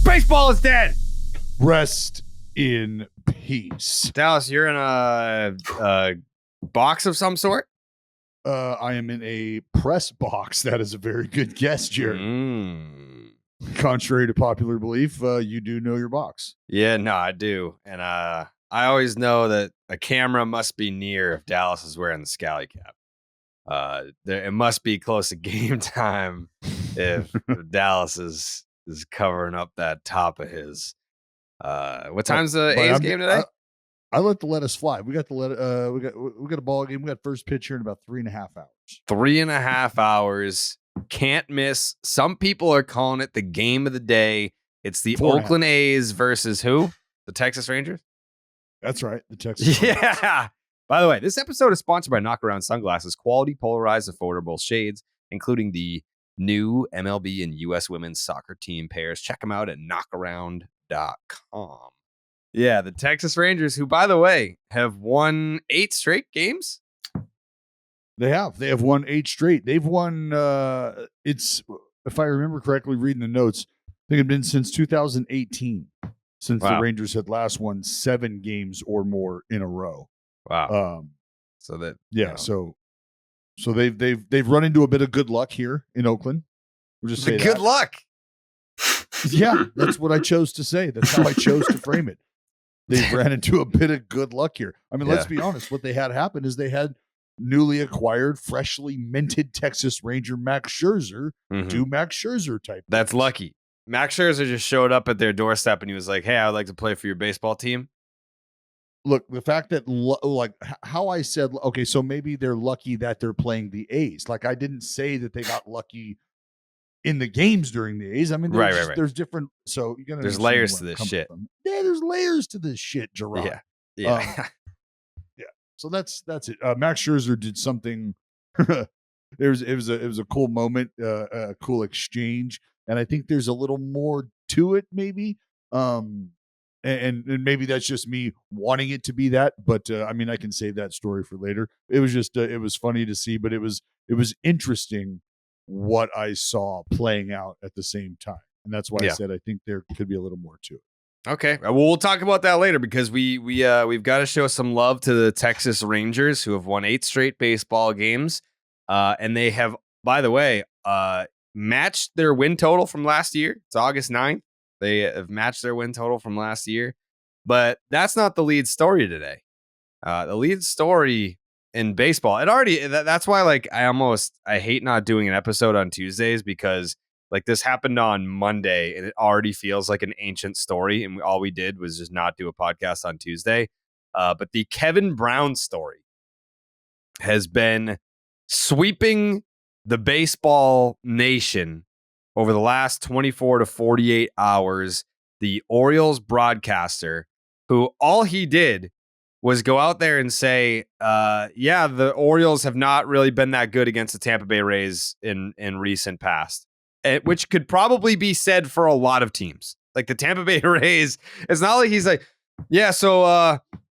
Baseball is dead. Rest in peace. Dallas, you're in a box of some sort? I am in a press box. That is a very good guess, Jared. Contrary to popular belief, you do know your box. Yeah, no, I do. And I always know that a camera must be near if Dallas is wearing the Scally cap. It must be close to game time if Dallas is covering up that top of his. What time's the A's game today? I let the lettuce fly. We got we got a ball game. We got first pitch here in about 3.5 hours. 3.5 hours. Can't miss. Some people are calling it the game of the day. It's the Oakland A's versus who? The Texas Rangers? That's right. The Texas Rangers. Yeah. Yeah. By the way, this episode is sponsored by Knockaround Sunglasses, quality, polarized, affordable shades, including the new MLB and U.S. women's soccer team pairs. Check them out at knockaround.com. Yeah, the Texas Rangers, who, by the way, have won 8 straight games. They have won 8 straight. They've won, it's, if I remember correctly, reading the notes, I think it's been since 2018 since the Rangers had last won 7 games or more in a row. Wow. So they've run into a bit of good luck here in Oakland. We'll just say good luck. Yeah, that's what I chose to say. That's how I chose to frame it. They ran into a bit of good luck here. I mean, let's be honest. What they had happen is they had newly acquired, freshly minted Texas Ranger Max Scherzer do Max Scherzer type. That's lucky. Max Scherzer just showed up at their doorstep and he was like, "Hey, I'd like to play for your baseball team." Look, the fact that like how I said, okay, so maybe they're lucky that they're playing the A's. Like I didn't say that they got lucky in the games during the A's. I mean, there's different. So you're gonna there's layers to this shit. Yeah, there's layers to this shit, Gerard. Yeah. Yeah. So that's it. Max Scherzer did something. it was a cool moment, a cool exchange, and I think there's a little more to it, maybe. And maybe that's just me wanting it to be that, but I mean, I can save that story for later. It was just it was funny to see, but it was interesting what I saw playing out at the same time, and that's why I said I think there could be a little more to it. Okay, well, we'll talk about that later because we've got to show some love to the Texas Rangers who have won 8 straight baseball games, and they have, by the way, matched their win total from last year. It's August 9th. They have matched their win total from last year, but that's not the lead story today. The lead story in baseball, that's why like I hate not doing an episode on Tuesdays because like this happened on Monday and it already feels like an ancient story. And all we did was just not do a podcast on Tuesday. But the Kevin Brown story has been sweeping the baseball nation over the last 24 to 48 hours. The Orioles broadcaster, who all he did was go out there and say, the Orioles have not really been that good against the Tampa Bay Rays in recent past, which could probably be said for a lot of teams. Like the Tampa Bay Rays, it's not like he's like,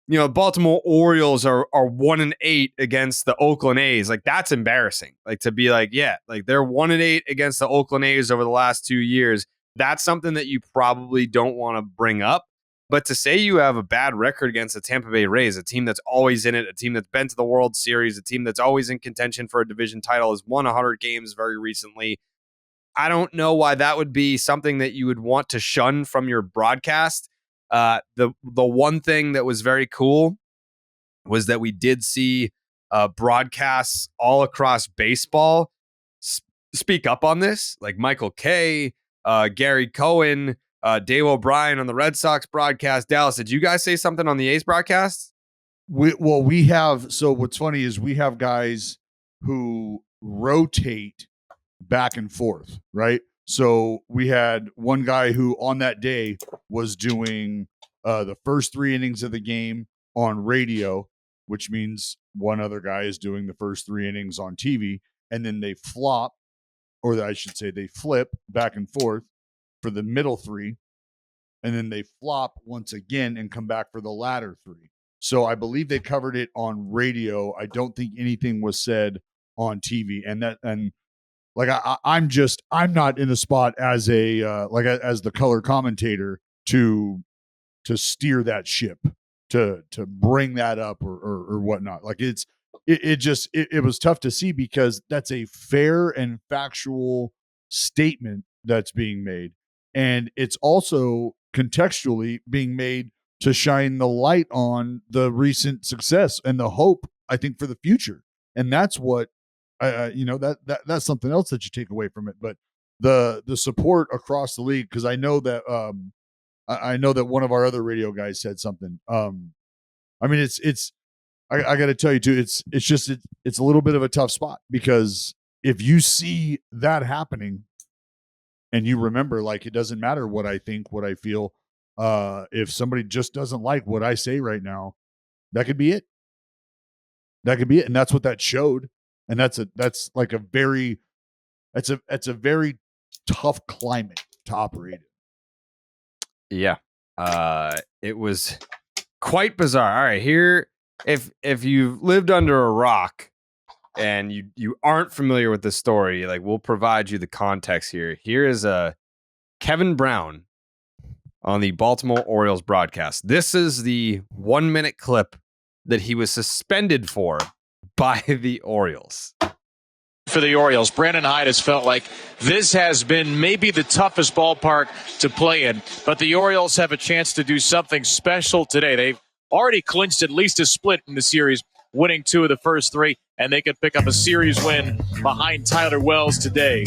Baltimore Orioles are 1-8 against the Oakland A's. Like that's embarrassing. Like to be like, they're 1-8 against the Oakland A's over the last 2 years. That's something that you probably don't want to bring up. But to say you have a bad record against the Tampa Bay Rays, a team that's always in it, a team that's been to the World Series, a team that's always in contention for a division title, has won 100 games very recently. I don't know why that would be something that you would want to shun from your broadcast. The one thing that was very cool was that we did see broadcasts all across baseball speak up on this, like Michael Kay, Gary Cohen, Dave O'Brien on the Red Sox broadcast. Dallas, did you guys say something on the A's broadcast? We have. So what's funny is we have guys who rotate back and forth, right? So we had one guy who on that day was doing the first 3 innings of the game on radio, which means one other guy is doing the first 3 innings on TV, and then they flop, or I should say they flip back and forth for the middle 3, and then they flop once again and come back for the latter 3. So I believe they covered it on radio. I don't think anything was said on TV, and like I'm not in the spot as a as the color commentator to steer that ship, to bring that up or whatnot. Like it was tough to see, because that's a fair and factual statement that's being made, and it's also contextually being made to shine the light on the recent success and the hope, I think, for the future. And that's what that's something else that you take away from it. But the support across the league, because I know that I know that one of our other radio guys said something. I mean, I got to tell you too, it's a little bit of a tough spot, because if you see that happening and you remember, like, it doesn't matter what I think, what I feel. If somebody just doesn't like what I say right now, that could be it. That could be it. And that's what that showed. And that's a very tough climate to operate in. Yeah. It was quite bizarre. All right, here, if you've lived under a rock and you aren't familiar with the story, like, we'll provide you the context here. Here is Kevin Brown on the Baltimore Orioles broadcast. This is the 1-minute clip that he was suspended for by the Orioles. For the Orioles, Brandon Hyde has felt like this has been maybe the toughest ballpark to play in, but the Orioles have a chance to do something special today. They've already clinched at least a split in the series, winning 2 of the first 3, and they could pick up a series win behind Tyler Wells today.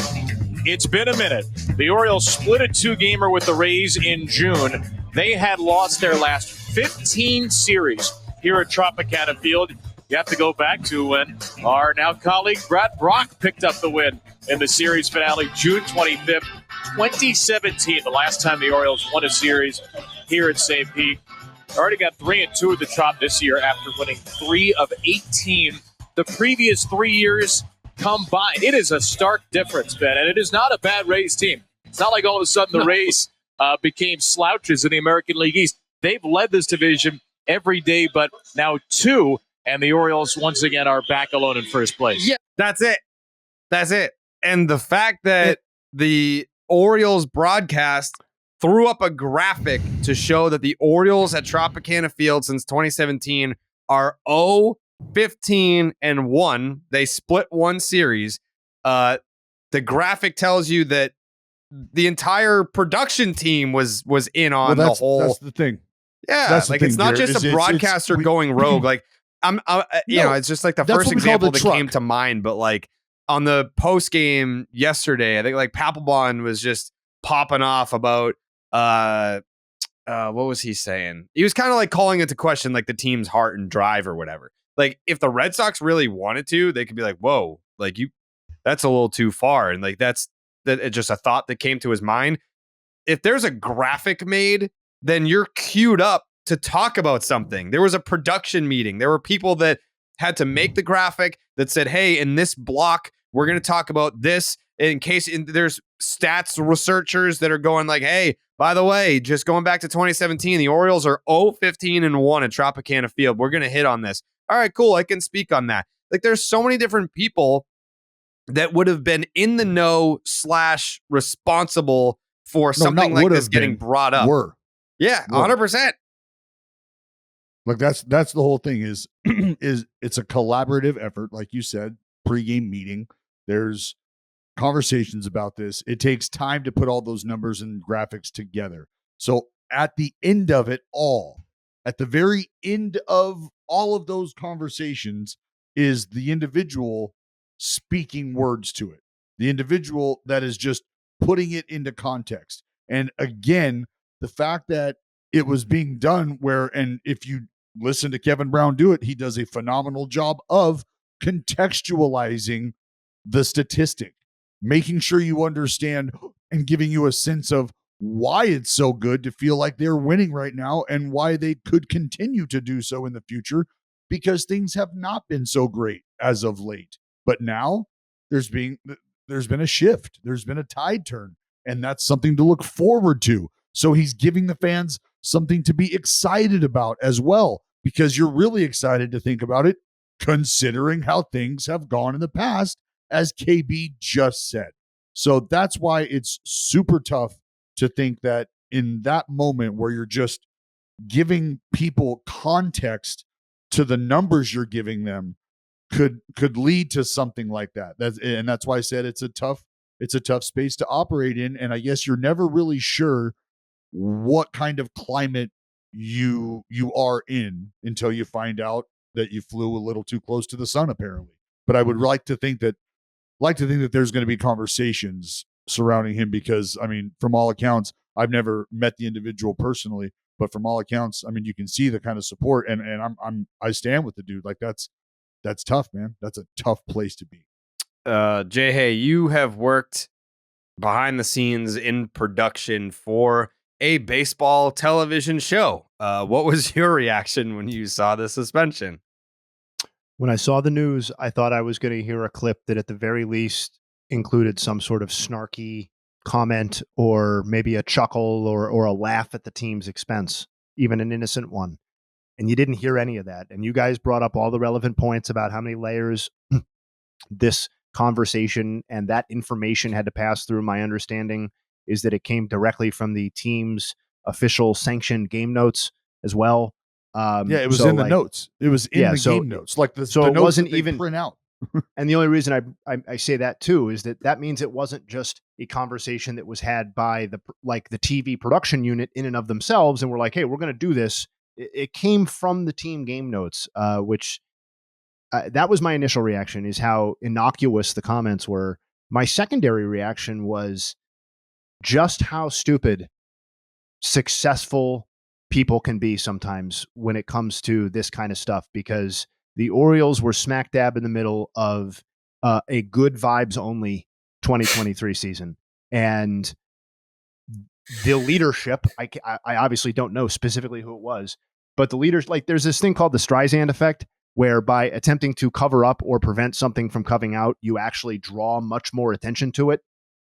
It's been a minute. The Orioles split a 2-gamer with the Rays in June. They had lost their last 15 series here at Tropicana Field. You have to go back to when our now colleague Brad Brock picked up the win in the series finale, June 25th, 2017, the last time the Orioles won a series here at St. Pete. Already got 3-2 at the Trop this year after winning 3 of 18 the previous 3 years combined. It is a stark difference, Ben, and it is not a bad Rays team. It's not like all of a sudden the Rays became slouches in the American League East. They've led this division every day but now 2, and the Orioles once again are back alone in first place. Yeah, that's it. That's it. And the fact that the Orioles broadcast threw up a graphic to show that the Orioles at Tropicana Field since 2017 are 0-15-1. They split 1 series. The graphic tells you that the entire production team was in on the whole. That's the thing. Yeah, that's like, it's not just a broadcaster going rogue. Like, it's just like the first example that came to mind. But like on the post game yesterday, I think like Papelbon was just popping off about what was he saying? He was kind of like calling into question like the team's heart and drive or whatever. Like, if the Red Sox really wanted to, they could be like, whoa, like, that's a little too far. And like that's just a thought that came to his mind. If there's a graphic made, then you're queued up to talk about something. There was a production meeting. There were people that had to make the graphic that said, hey, in this block, we're going to talk about this in case there's stats researchers that are going like, hey, by the way, just going back to 2017, the Orioles are 0-15-1 at Tropicana Field. We're going to hit on this. All right, cool. I can speak on that. Like, there's so many different people that would have been in the know / responsible for something like this getting brought up. Yeah, 100%. Like, that's the whole thing is it's a collaborative effort. Like you said, pregame meeting. There's conversations about this. It takes time to put all those numbers and graphics together. So at the end of it all, at the very end of all of those conversations, is the individual speaking words to it. The individual that is just putting it into context. And again, the fact that it was being done and if you listen to Kevin Brown do it, he does a phenomenal job of contextualizing the statistic, making sure you understand and giving you a sense of why it's so good to feel like they're winning right now and why they could continue to do so in the future, because things have not been so great as of late. But now there's been a shift. There's been a tide turn, and that's something to look forward to. So he's giving the fans something to be excited about as well, because you're really excited to think about it, considering how things have gone in the past as KB just said. So that's why it's super tough to think that in that moment where you're just giving people context to the numbers you're giving them could lead to something like that. That's why I said it's a tough space to operate in. And I guess you're never really sure what kind of climate you are in until you find out that you flew a little too close to the sun, apparently. But I would like to think that there's going to be conversations surrounding him, because I mean, from all accounts, I've never met the individual personally, but from all accounts, I mean, you can see the kind of support, and I stand with the dude. Like that's tough, man. That's a tough place to be. Jay, hey, you have worked behind the scenes in production for a baseball television show. What was your reaction when you saw the suspension? When I saw the news, I thought I was going to hear a clip that at the very least included some sort of snarky comment or maybe a chuckle or a laugh at the team's expense, even an innocent one. And you didn't hear any of that. And you guys brought up all the relevant points about how many layers this conversation and that information had to pass through. My understanding is that it came directly from the team's official sanctioned game notes as well. It was in the notes. It was in the game notes. Like the it notes wasn't that they even print out. And the only reason I say that too is that means it wasn't just a conversation that was had by the TV production unit in and of themselves, and we're like, hey, we're going to do this. It came from the team game notes, which that was my initial reaction, is how innocuous the comments were. My secondary reaction was just how stupid successful people can be sometimes when it comes to this kind of stuff, because the Orioles were smack dab in the middle of a good vibes only 2023 season. And the leadership, I obviously don't know specifically who it was, but the leaders, like there's this thing called the Streisand Effect, where by attempting to cover up or prevent something from coming out, you actually draw much more attention to it.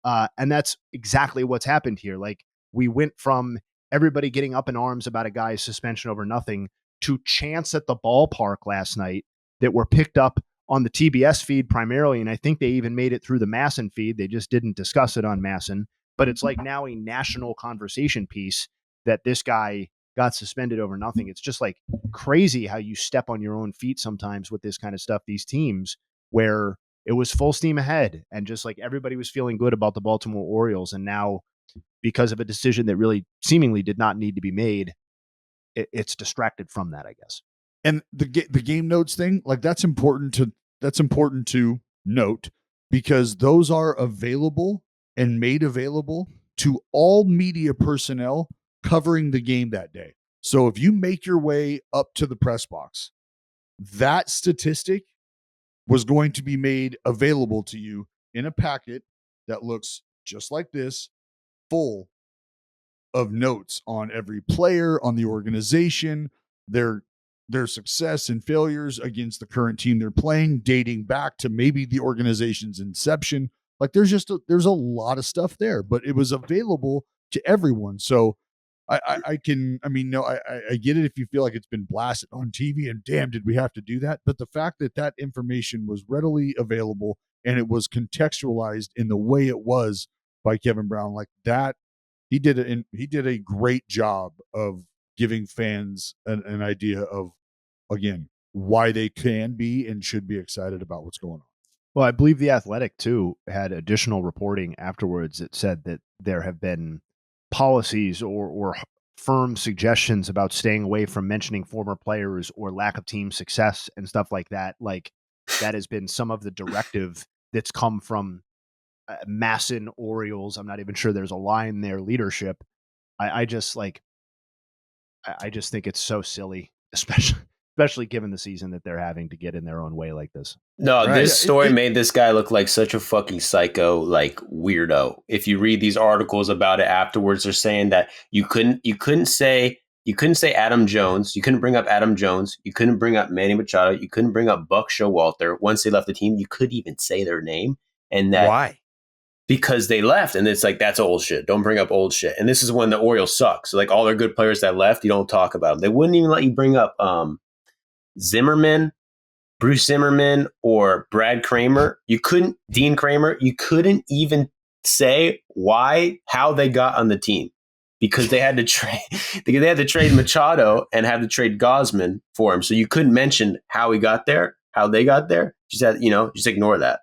And that's exactly what's happened here. Like, we went from everybody getting up in arms about a guy's suspension over nothing to chants at the ballpark last night that were picked up on the TBS feed primarily. And I think they even made it through the Masson feed. They just didn't discuss it on Masson. But it's like now a national conversation piece that this guy got suspended over nothing. It's just like crazy how you step on your own feet sometimes with this kind of stuff. These teams where it was full steam ahead and just like everybody was feeling good about the Baltimore Orioles. And now, because of a decision that really seemingly did not need to be made, it's distracted from that, I guess. And the game notes thing, like that's important to note, because those are available and made available to all media personnel covering the game that day. So if you make your way up to the press box, that statistic was going to be made available to you in a packet that looks just like this, full of notes on every player, on the organization, their success and failures against the current team they're playing, dating back to maybe the organization's inception. Like there's a lot of stuff there, but it was available to everyone. So I get it if you feel like it's been blasted on TV and damn, did we have to do that? But the fact that information was readily available and it was contextualized in the way it was by Kevin Brown, like that, he did a great job of giving fans an idea of, again, why they can be and should be excited about what's going on. Well, I believe The Athletic, too, had additional reporting afterwards that said that there have been policies or firm suggestions about staying away from mentioning former players or lack of team success and stuff like that. Like, that has been some of the directive that's come from Masson Orioles. I'm not even sure there's a line there, leadership. I just think it's so silly, especially given the season that they're having, to get in their own way like this. No, Right. This story made this guy look like such a fucking psycho, like weirdo. If you read these articles about it afterwards, they're saying that you couldn't say Adam Jones, you couldn't bring up Adam Jones, you couldn't bring up Manny Machado, you couldn't bring up Buck Showalter. Once they left the team, you couldn't even say their name. And that Why? Because they left, and it's like, that's old shit. Don't bring up old shit. And this is when the Orioles suck. So like all their good players that left, you don't talk about them. They wouldn't even let you bring up Zimmerman, Bruce Zimmerman or Brad Kramer, Dean Kramer, you couldn't even say how they got on the team because they had to trade Machado and had to trade Gosman for him. So you couldn't mention how he got there, how they got there. Just ignore that.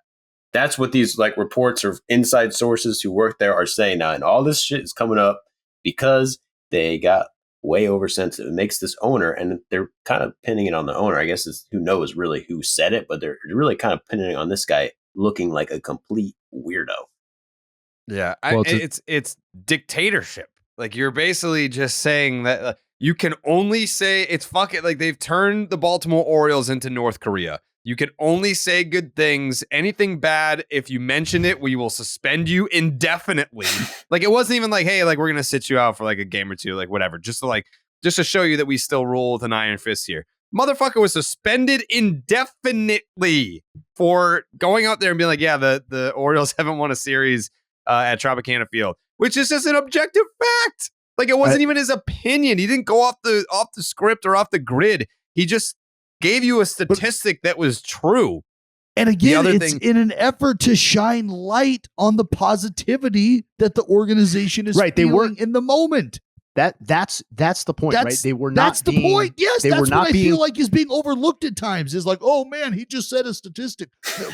That's what these like reports or inside sources who work there are saying now. And all this shit is coming up because they got way oversensitive. It makes this owner, and they're kind of pinning it on the owner. I guess who knows really who said it, but they're really kind of pinning it on this guy looking like a complete weirdo. Yeah, it's dictatorship. Like you're basically just saying that you can only say it's fucking like they've turned the Baltimore Orioles into North Korea. You can only say good things. Anything bad, if you mention it, we will suspend you indefinitely. Like it wasn't even like, hey, like we're gonna sit you out for like a game or two, like whatever, just to show you that we still rule with an iron fist here. Motherfucker was suspended indefinitely for going out there and being like, yeah, the Orioles haven't won a series at Tropicana Field, which is just an objective fact. Like it wasn't even his opinion. He didn't go off the script or off the grid. He just gave you a statistic that was true. And again, it's in an effort to shine light on the positivity that the organization is feeling in the moment. That's the point, right? They were not. That's the point. Yes, that's what I feel like is being overlooked at times. Is like, oh man, he just said a statistic.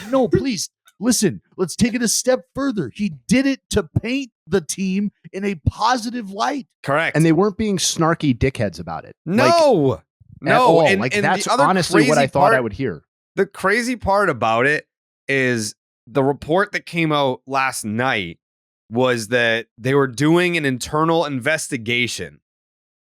No, please listen. Let's take it a step further. He did it to paint the team in a positive light. Correct. And they weren't being snarky dickheads about it. No. No, and that's honestly what I thought I would hear. The crazy part about it is the report that came out last night was that they were doing an internal investigation,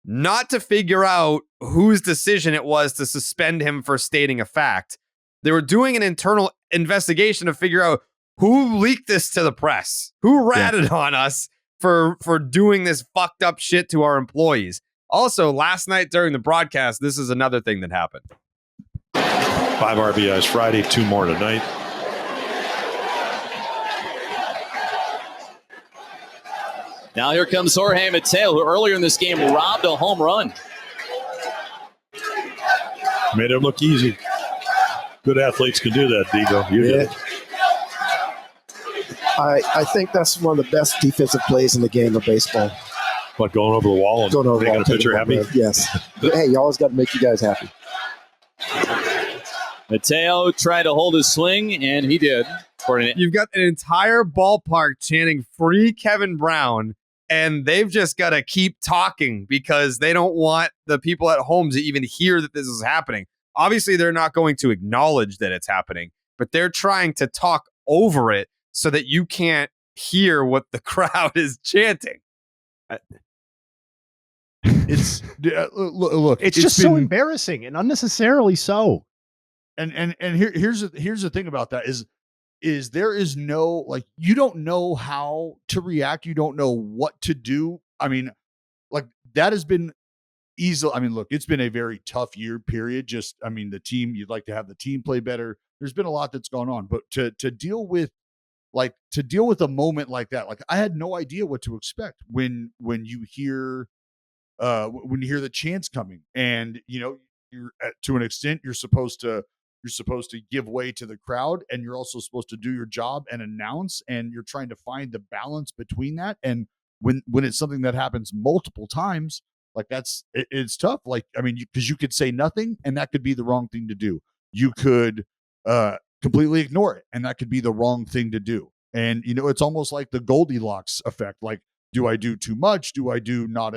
not to figure out whose decision it was to suspend him for stating a fact. They were doing an internal investigation to figure out who leaked this to the press, who ratted on us for doing this fucked up shit to our employees. Also, last night during the broadcast, this is another thing that happened. 5 RBIs Friday, 2 more tonight. Now here comes Jorge Mateo, who earlier in this game robbed a home run. Made it look easy. Good athletes can do that, Digo. You did it. I think that's one of the best defensive plays in the game of baseball. What, going over the wall and making a pitcher happy? Yes. Hey, you always got to make you guys happy. Mateo tried to hold his swing, and he did. You've got an entire ballpark chanting "Free Kevin Brown," and they've just got to keep talking because they don't want the people at home to even hear that this is happening. Obviously, they're not going to acknowledge that it's happening, but they're trying to talk over it so that you can't hear what the crowd is chanting. It's look. It's just so embarrassing and unnecessarily so. And here's the thing about that is there is no, like, you don't know how to react. You don't know what to do. I mean, like, that has been easy. I mean, look, it's been a very tough year period. Just, I mean, the team, you'd like to have the team play better. There's been a lot that's gone on, but to deal with a moment like that, like I had no idea what to expect when you hear the chants coming, and you're to an extent you're supposed to give way to the crowd, and you're also supposed to do your job and announce, and you're trying to find the balance between that. And when it's something that happens multiple times, like it's tough. Like, I mean, because you could say nothing and that could be the wrong thing to do. You could completely ignore it and that could be the wrong thing to do. And it's almost like the Goldilocks effect. Like, do I do too much? Do I do not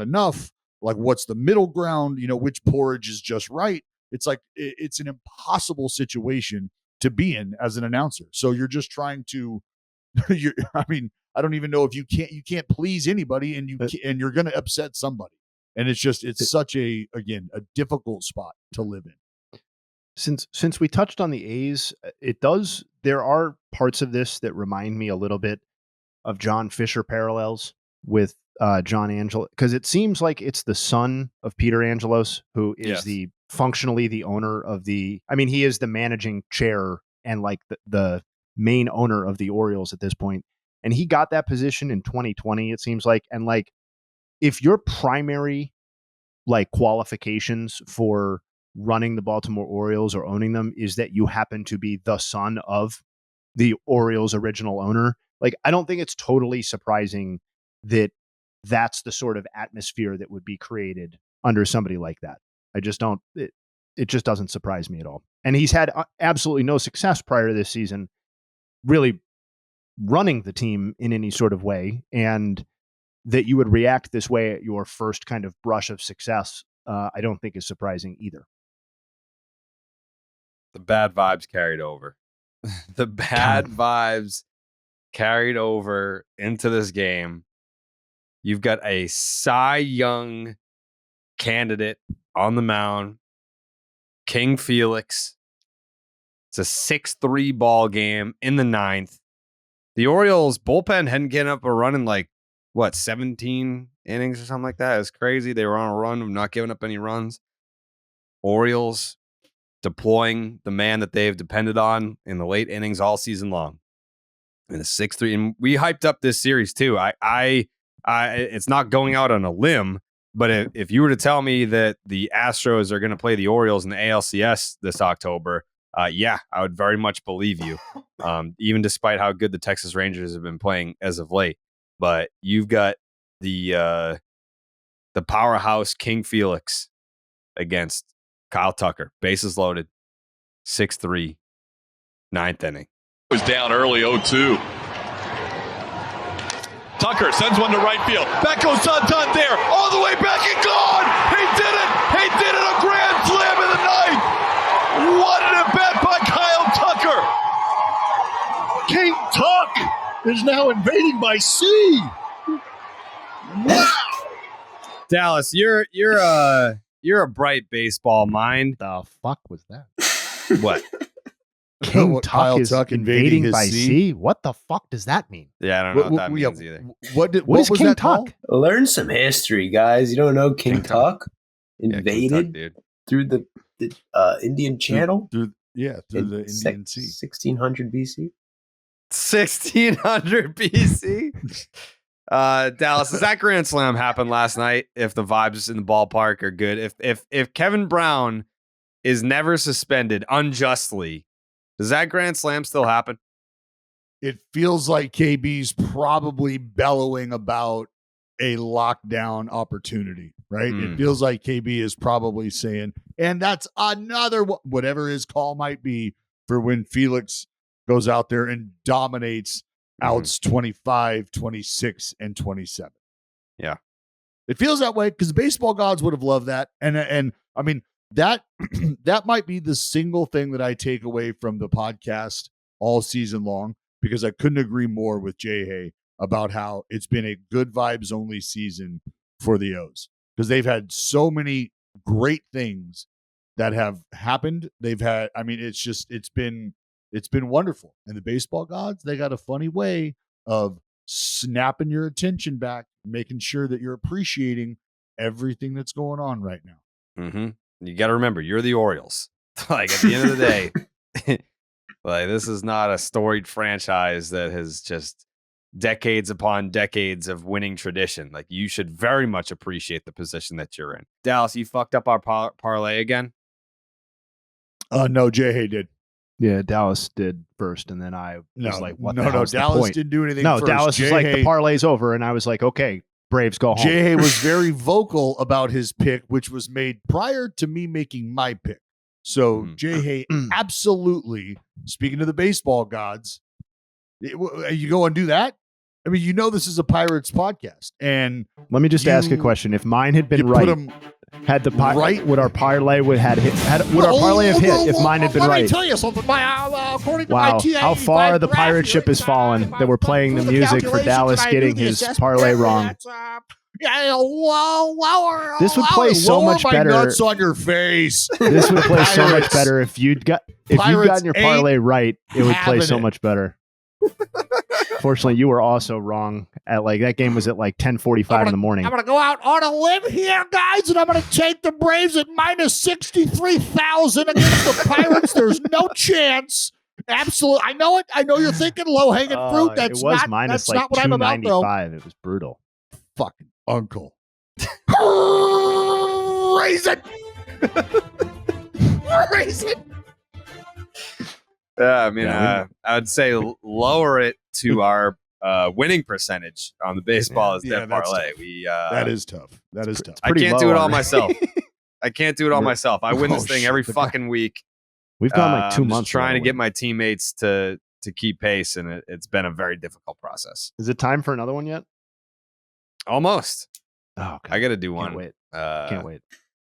enough? Like, what's the middle ground? Which porridge is just right? It's like it's an impossible situation to be in as an announcer. So you're just trying to. I mean, I don't even know if you can't please anybody, and you're going to upset somebody. And it's such a difficult spot to live in. Since we touched on the A's, there are parts of this that remind me a little bit of John Fisher parallels with John Angelo, because it seems like it's the son of Peter Angelos who is functionally the owner of he is the managing chair and like the main owner of the Orioles at this point. And he got that position in 2020, it seems like. And like, if your primary like qualifications for running the Baltimore Orioles or owning them is that you happen to be the son of the Orioles' original owner. Like, I don't think it's totally surprising that that's the sort of atmosphere that would be created under somebody like that. I just don't, it just doesn't surprise me at all. And he's had absolutely no success prior to this season, really running the team in any sort of way. And that you would react this way at your first kind of brush of success, I don't think is surprising either. The bad vibes carried over. The bad vibes carried over into this game. You've got a Cy Young candidate on the mound, King Felix. It's a 6-3 ball game in the 9th. The Orioles bullpen hadn't given up a run in 17 innings or something like that. It's crazy. They were on a run of not giving up any runs. Orioles deploying the man that they've depended on in the late innings all season long. In a 6-3, and we hyped up this series too. I it's not going out on a limb, but if you were to tell me that the Astros are going to play the Orioles in the ALCS this October, I would very much believe you. Even despite how good the Texas Rangers have been playing as of late, but you've got the powerhouse King Felix against Kyle Tucker, bases loaded, 6-3, 9th inning. Was down early 0-2. Tucker sends one to right field. That goes Santander all the way back and gone. He did it. He did it. A grand slam in the 9th. What an at-bat by Kyle Tucker. King Tuck is now invading by sea. Wow. Dallas, you're a bright baseball mind. The fuck was that? What? King Kyle Tuck is invading by sea? What the fuck does that mean? Yeah, I don't know what that means either. What is was King that Tuck? Learn some history, guys. You don't know King Tuck invaded King Tuck, through the Indian Channel? Through the Indian Sea. 1600 BC? 1600 BC? Dallas, does that grand slam happen last night if the vibes in the ballpark are good? If Kevin Brown is never suspended unjustly, does that grand slam still happen? It feels like KB's probably bellowing about a lockdown opportunity, right? It feels like KB is probably saying, and that's another whatever his call might be for when Felix goes out there and dominates outs 25, 26, and 27. Yeah. It feels that way because the baseball gods would have loved that. And I mean, that might be the single thing that I take away from the podcast all season long, because I couldn't agree more with Jay Hay about how it's been a good vibes only season for the O's, because they've had so many great things that have happened. They've had, I mean, it's been wonderful. And the baseball gods, they got a funny way of snapping your attention back, making sure that you're appreciating everything that's going on right now. Mm-hmm. You got to remember, you're the Orioles. Like, at the end of the day, like, this is not a storied franchise that has just decades upon decades of winning tradition. Like, you should very much appreciate the position that you're in. Dallas, you fucked up our parlay again? No, Jay Hay did. Yeah, Dallas did first, and then I was like, what the hell's the Dallas point? didn't do anything No, first. Dallas was like, the parlay's over, and I was like, okay, Braves go home. Jay Hay was very vocal about his pick, which was made prior to me making my pick. So Jay Hay absolutely, speaking to the baseball gods, you go and do that? I mean, this is a Pirates podcast. And let me just ask a question. If mine had been right, would our parlay would our parlay have hit if mine had been right? Let me tell you something. According to Wow, my TA, how far the pirate ship has fallen that we're playing the music for Dallas getting his parlay wrong. This would play so much better. Nuts on your face. This would play so much better if you'd gotten your parlay right. It would play so much better. Fortunately, you were also wrong at that game was at 10:45 in the morning. I'm going to go out on a limb here, guys, and I'm going to take the Braves at minus 63,000 against the Pirates. There's no chance. Absolutely. I know it. I know you're thinking low-hanging fruit. That's it was not, minus that's not what I'm about, though. It was brutal. Fucking uncle. Raisin. a reason. Yeah, I mean, I would say lower it to our winning percentage on the baseball is their parlay. That is tough. That is tough. I can't do it all myself. I can't do it all myself. I win this thing every fucking week. We've gone like 2 I'm months just trying to get my teammates to keep pace, and it's been a very difficult process. Is it time for another one yet? Almost. Oh, okay. I got to do one. Can't wait. Can't wait.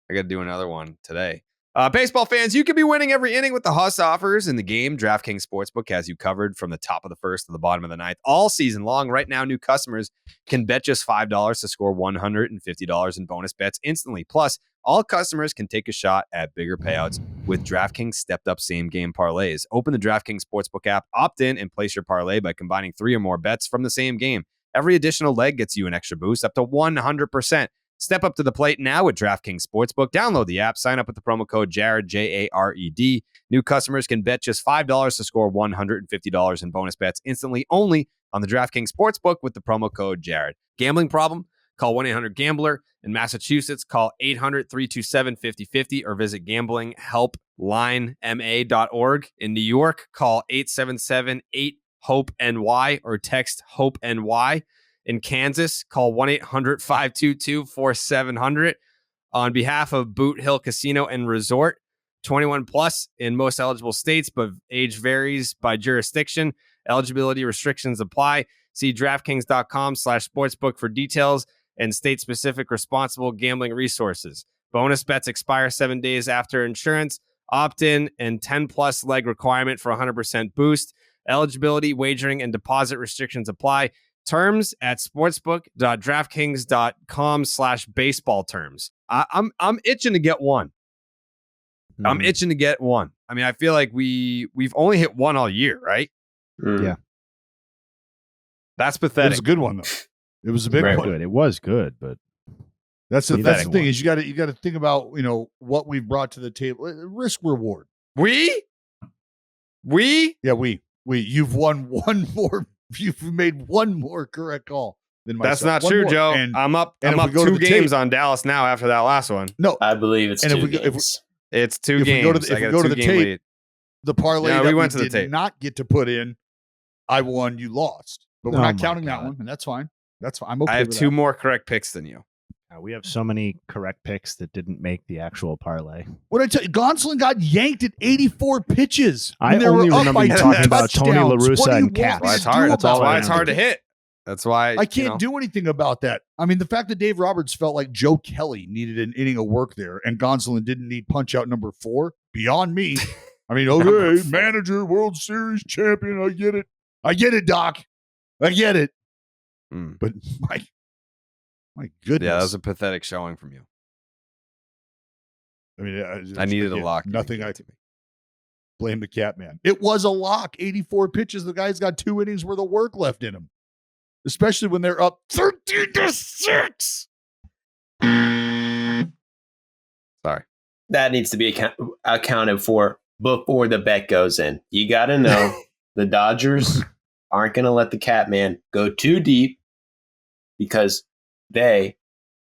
I got to do another one today. Baseball fans, you could be winning every inning with the Huss offers in the game. DraftKings Sportsbook has you covered from the top of the first to the bottom of the ninth all season long. Right now, new customers can bet just $5 to score $150 in bonus bets instantly. Plus, all customers can take a shot at bigger payouts with DraftKings stepped-up same-game parlays. Open the DraftKings Sportsbook app, opt in, and place your parlay by combining 3 or more bets from the same game. Every additional leg gets you an extra boost up to 100%. Step up to the plate now with DraftKings Sportsbook. Download the app. Sign up with the promo code Jared, Jared. New customers can bet just $5 to score $150 in bonus bets instantly only on the DraftKings Sportsbook with the promo code Jared. Gambling problem? Call 1-800-GAMBLER. In Massachusetts, call 800-327-5050 or visit gamblinghelplinema.org. In New York, call 877-8-HOPE-NY or text HOPE-NY. In Kansas, call 1-800-522-4700. On behalf of Boot Hill Casino and Resort, 21 plus in most eligible states, but age varies by jurisdiction. Eligibility restrictions apply. See DraftKings.com/sportsbook for details and state-specific responsible gambling resources. Bonus bets expire 7 days after insurance. Opt-in and 10-plus leg requirement for 100% boost. Eligibility, wagering, and deposit restrictions apply. Terms at sportsbook.draftkings.com/baseball terms. I'm itching to get one. I'm itching to get one. I mean, I feel like we've only hit one all year, right? Yeah. That's pathetic. It was a good one though. It was a big one. Good. It was good, but that's the thing is you got to think about what we've brought to the table. Risk reward. We you've won one more. You've made one more correct call than myself. That's not one true, more. Joe. And I'm up 2 games on Dallas now after that last one. No, I believe it's 2 games. It's 2 games. If we go to the tape, the parlay that we went to the tape. Not get to put in, I won, you lost. But we're not counting that one, and that's fine. That's fine. I'm okay. I have with 2 that. more correct picks than you. We have so many correct picks that didn't make the actual parlay. What I tell you, Gonsolin got yanked at 84 pitches. I only remember you talking about Tony La Russa and Caps. That's why it's hard to hit. That's why I can't do anything about that. I mean, the fact that Dave Roberts felt like Joe Kelly needed an inning of work there and Gonsolin didn't need punch out number 4, beyond me. I mean, okay, manager, World Series champion. I get it. I get it, Doc. I get it. But my goodness. Yeah, that was a pathetic showing from you. I mean, I needed a lock. Nothing I can blame the cat man. It was a lock. 84 pitches. The guy's got 2 innings worth of work left in him, especially when they're up 13-6. Sorry. That needs to be accounted for before the bet goes in. You got to know the Dodgers aren't going to let the cat man go too deep because they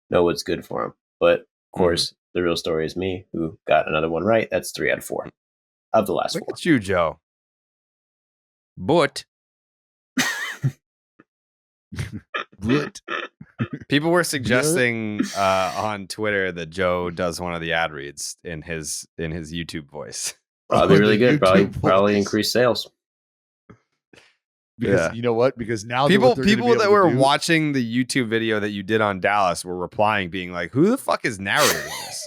know what's good for them. But, of course, the real story is me, who got another one right. That's 3 out of 4 of the last 4. Look at you, Joe. But people were suggesting on Twitter that Joe does one of the ad reads in his YouTube voice. Probably really good. Probably increase sales. Because you know what? Because now people that were watching the YouTube video that you did on Dallas were replying, being like, "Who the fuck is narrating this?"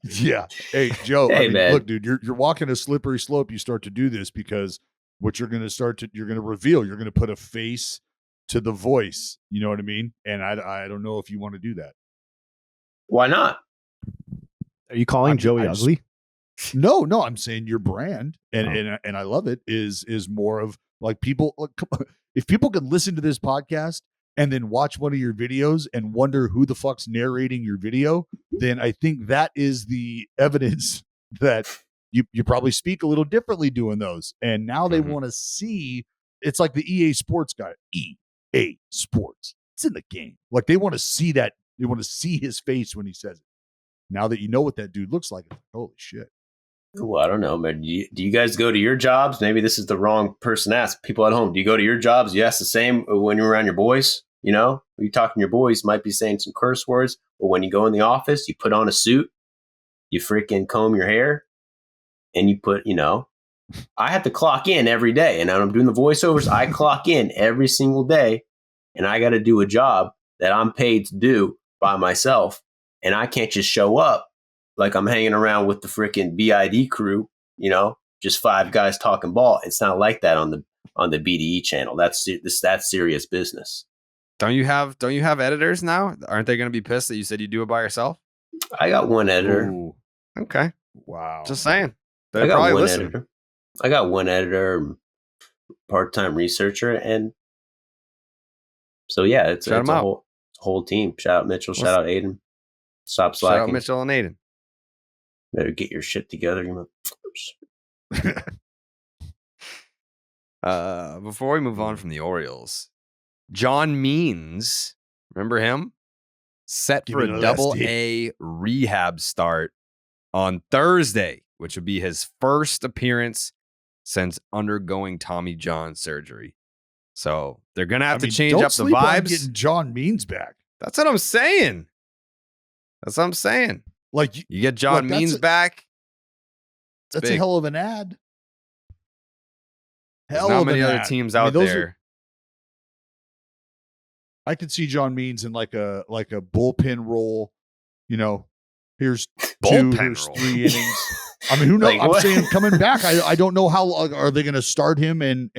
Yeah. Hey, Joe. Hey, I mean, man. Look, dude, you're walking a slippery slope. You start to do this because what you're going to you're going to reveal. You're going to put a face to the voice. You know what I mean? And I don't know if you want to do that. Why not? Are you calling Joey ugly? No. I'm saying your brand, and I love it. Is more of like people. If people can listen to this podcast and then watch one of your videos and wonder who the fuck's narrating your video, then I think that is the evidence that you probably speak a little differently doing those. And now they want to see. It's like the EA Sports guy. EA Sports. It's in the game. Like they want to see that. They want to see his face when he says it. Now that you know what that dude looks like, holy shit. Well, I don't know, man. Do you guys go to your jobs? Maybe this is the wrong person to ask. People at home, do you go to your jobs? You ask the same when you're around your boys? You know, when you're talking to your boys, you might be saying some curse words. But when you go in the office, you put on a suit, you freaking comb your hair, and you put, I have to clock in every day. And I'm doing the voiceovers. I clock in every single day, and I got to do a job that I'm paid to do by myself. And I can't just show up like I'm hanging around with the freaking BID crew, just 5 guys talking ball. It's not like that on the BDE channel. That's serious business. Don't you have editors now? Aren't they going to be pissed that you said you do it by yourself? I got one editor. Ooh, okay. Wow. Just saying. I got one editor. I got one editor, part-time researcher, and so yeah, it's a whole team. Shout out Mitchell. Shout out Aiden. Stop slacking. Shout out Mitchell and Aiden. Better get your shit together. Before we move on from the Orioles, John Means, remember him? Set for a Double-A rehab start on Thursday, which would be his first appearance since undergoing Tommy John surgery. So they're gonna have to change up the vibes. Getting John Means back. That's what I'm saying. Like you get John Means back. That's a hell of an ad. There's not many other teams out there. I could see John Means in like a bullpen role. Here's bullpen 2, here's role. 3 innings. I mean, who knows? I'm saying coming back. I don't know how are they going to start him, and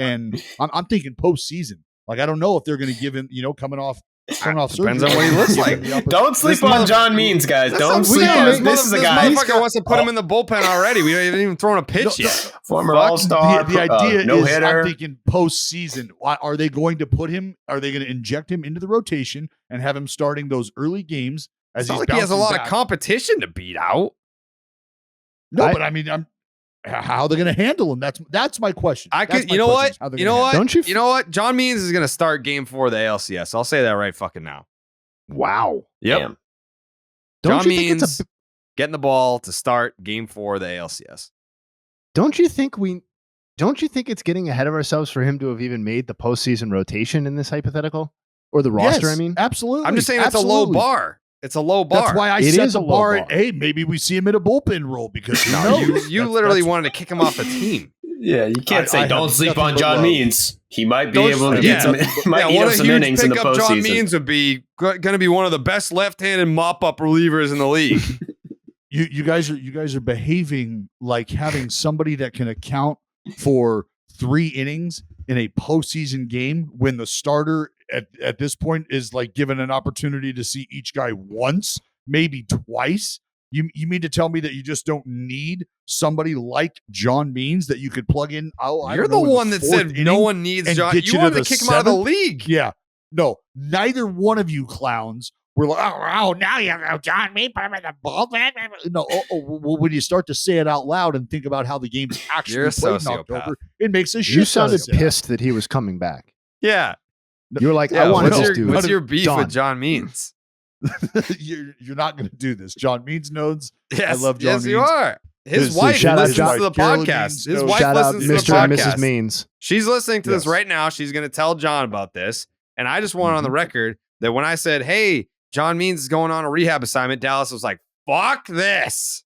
I'm thinking postseason. Like I don't know if they're going to give him, coming off surgery. Depends on what he looks like. Don't sleep on John Means, guys. Don't sleep on this. Is a guy. This motherfucker wants to put him in the bullpen already. We haven't even thrown a pitch yet. Former All-Star. The idea no is, hitter. I'm thinking postseason. Are they going to put him? Are they going to inject him into the rotation and have him starting those early games? It's not like he has a lot of competition to beat out. No, but I mean, how are they going to handle him? That's my question. You know what? You know what? John Means is going to start Game 4 of the ALCS. I'll say that right fucking now. Wow. Yep. Damn. John Means getting the ball to start Game 4 of the ALCS. Don't you think it's getting ahead of ourselves for him to have even made the postseason rotation in this hypothetical or the roster? Yes, I mean, absolutely. I'm just saying it's a low bar. It's a low bar. That's why I set the bar at, hey, maybe we see him in a bullpen role because you literally wanted to kick him off the team. Yeah, you can't say don't sleep on John Means. He might be able to get some innings in the postseason. John Means would be going to be one of the best left-handed mop-up relievers in the league. You guys are behaving like having somebody that can account for 3 innings in a postseason game when the starter at this point is like given an opportunity to see each guy once, maybe twice. You mean to tell me that you just don't need somebody like John Means that you could plug in? You're the one that said no one needs John. You wanted to kick him out of the league. Yeah. No, neither one of you clowns were like, oh, now you have John Means, put him in the bullpen. No, when you start to say it out loud and think about how the game's actually played in October, it makes a shit. You sounded pissed that he was coming back. Yeah. You were like, I wanted this dude. What's your beef with John Means? You're not going to do this. John Means knows. Yes, I love John Means. Yes, you are. His wife listens to the podcast. His wife listens to the podcast. Mr. and Mrs. Means. She's listening to this right now. She's going to tell John about this. And I just want on the record that when I said, hey, John Means is going on a rehab assignment, Dallas was like, fuck this.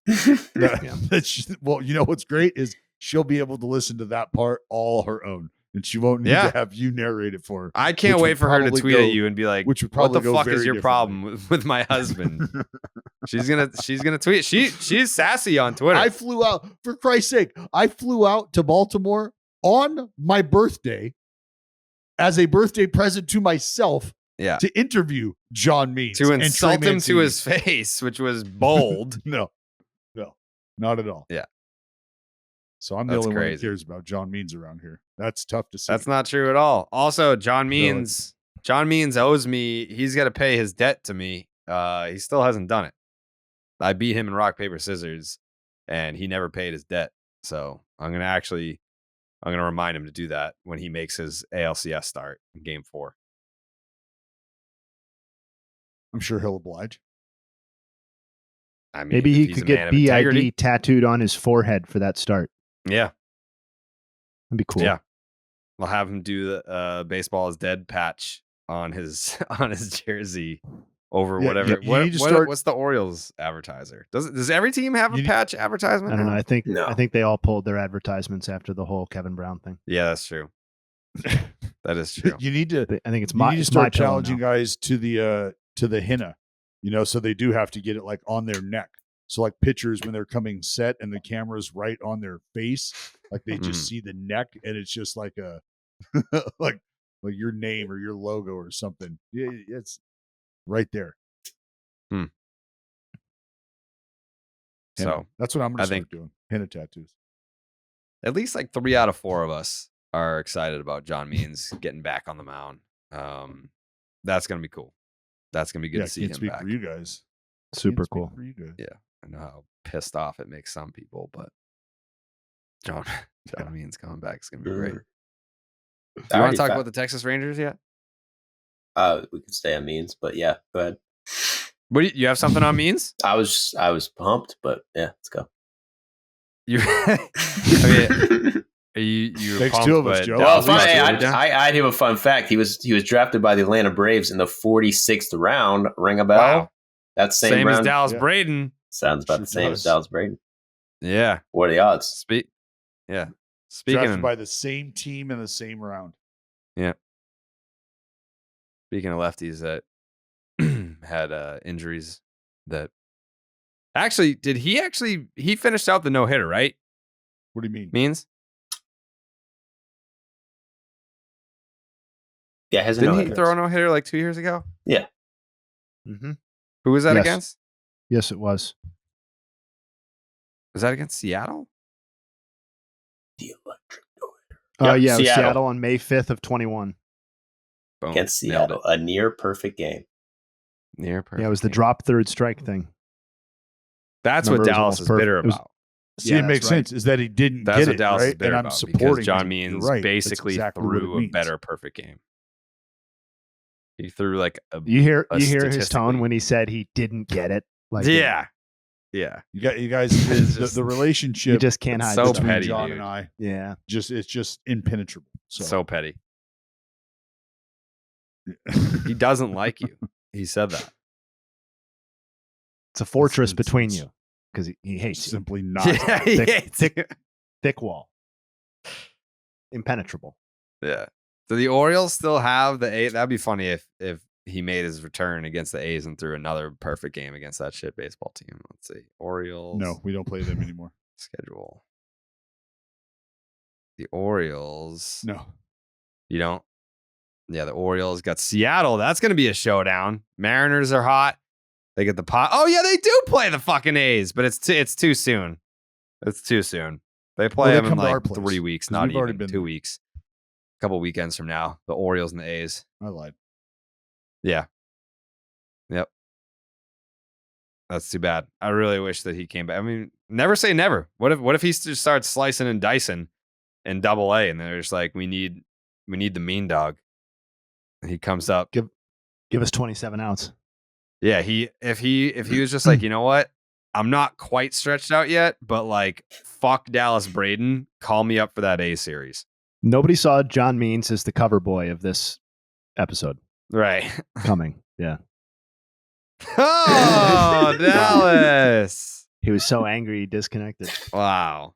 Well, you know what's great is she'll be able to listen to that part all her own. And she won't need to have you narrate it for her. I can't wait for her to tweet at you and be like, what the fuck is your problem with my husband? She's gonna tweet. She's sassy on Twitter. I flew out, for Christ's sake, to Baltimore on my birthday as a birthday present to myself to interview John Means. To insult him to his face, which was bold. No, not at all. Yeah. So I'm the only one who cares about John Means around here. That's tough to see. That's not true at all. Also, John Means owes me. He's got to pay his debt to me. He still hasn't done it. I beat him in rock, paper, scissors, and he never paid his debt. So I'm gonna remind him to do that when he makes his ALCS start in Game 4. I'm sure he'll oblige. I mean, Maybe if he he's could a get man of BID integrity. tattooed on his forehead for that start. Yeah. That'd be cool. Yeah. We'll have him do the baseball is dead patch on his jersey over whatever. What's the Orioles advertiser? Does every team have a patch advertisement? I don't know. No. I think they all pulled their advertisements after the whole Kevin Brown thing. Yeah, that's true. That is true. You need to. I think it's You my. need to It's start my pillow challenging now. guys to the henna. So they do have to get it like on their neck. So like pitchers when they're coming set and the camera's right on their face, like they just see the neck and it's just like a like your name or your logo or something. Yeah, it's right there. So that's what I'm going to think start doing. Henna tattoos. At least like 3 out of 4 of us are excited about John Means getting back on the mound. That's gonna be cool. That's gonna be good to see him speak back. for you guys. Super cool. For you guys. Yeah, I know how pissed off it makes some people, but John Means coming back is gonna be great. You want to talk about the Texas Rangers yet? We could stay on Means, but yeah, go ahead. What you have something on Means? I was pumped, but yeah, let's go. You, I mean, you Takes pumped, 2 of us, but Joe. Well, Dallas I have a fun fact. He was drafted by the Atlanta Braves in the 46th round. Ring a bell? Wow. That's same round. as Dallas Braden. Sounds about the same as Dallas Braden. Yeah. What are the odds? Speaking Drafted by the same team in the same round. Yeah. Speaking of lefties that had injuries that actually he finished out the no-hitter, right? What do you mean? Means? Yeah, has a Didn't no-hitter. he throw a no-hitter like 2 years ago? Yeah. Mm-hmm. Who was that Yes. against? Yes, it was. Was that against Seattle? The electric no-hitter. Yeah, it was Seattle. Seattle on May 5th of 21. Boom. Against Nailed Seattle. A near perfect game. Near perfect. Yeah, it was the game. drop third strike thing. That's Remember, what it was Dallas almost is perfect. bitter It was- about. See, it makes sense. Is that he didn't That's get what it, Dallas right? is bitter And I'm about supporting because John him. Means You're right. That's basically exactly what it threw a means. better perfect game. He threw like a You hear his statistically- tone when he said he didn't get it. Like yeah. You guys. It's the just- relationship. You just can't hide so the between petty, John dude. and I. Yeah. It's just impenetrable. So petty. He doesn't like you. He said that. It's a fortress It's- between it's- you because he hates you. simply not. Yeah, he hates you. Thick wall. Impenetrable. Yeah. Do the Orioles still have the A? That'd be funny if he made his return against the A's and threw another perfect game against that shit baseball team. Let's see. Orioles. No, we don't play them anymore. Schedule. The Orioles. No. You don't? Yeah, the Orioles got Seattle. That's going to be a showdown. Mariners are hot. They get the pot. Oh, yeah, they do play the fucking A's, but it's too soon. It's too soon. They play Well, they them in come to our like place, 3 weeks, 'cause not we've already even been 2 there. weeks. A couple weekends from now, the Orioles and the A's. I lied. Yeah. Yep. That's too bad. I really wish that he came back. I mean, never say never. What if he just starts slicing and dicing in Double-A, and they're just like, we need the mean dog. And he comes up. Give us 27 outs. Yeah, if he was just like, you know what? I'm not quite stretched out yet, but like, fuck Dallas Braden. Call me up for that A series. Nobody saw John Means as the cover boy of this episode Right. coming. Yeah. Oh, Dallas. He was so angry he disconnected. Wow.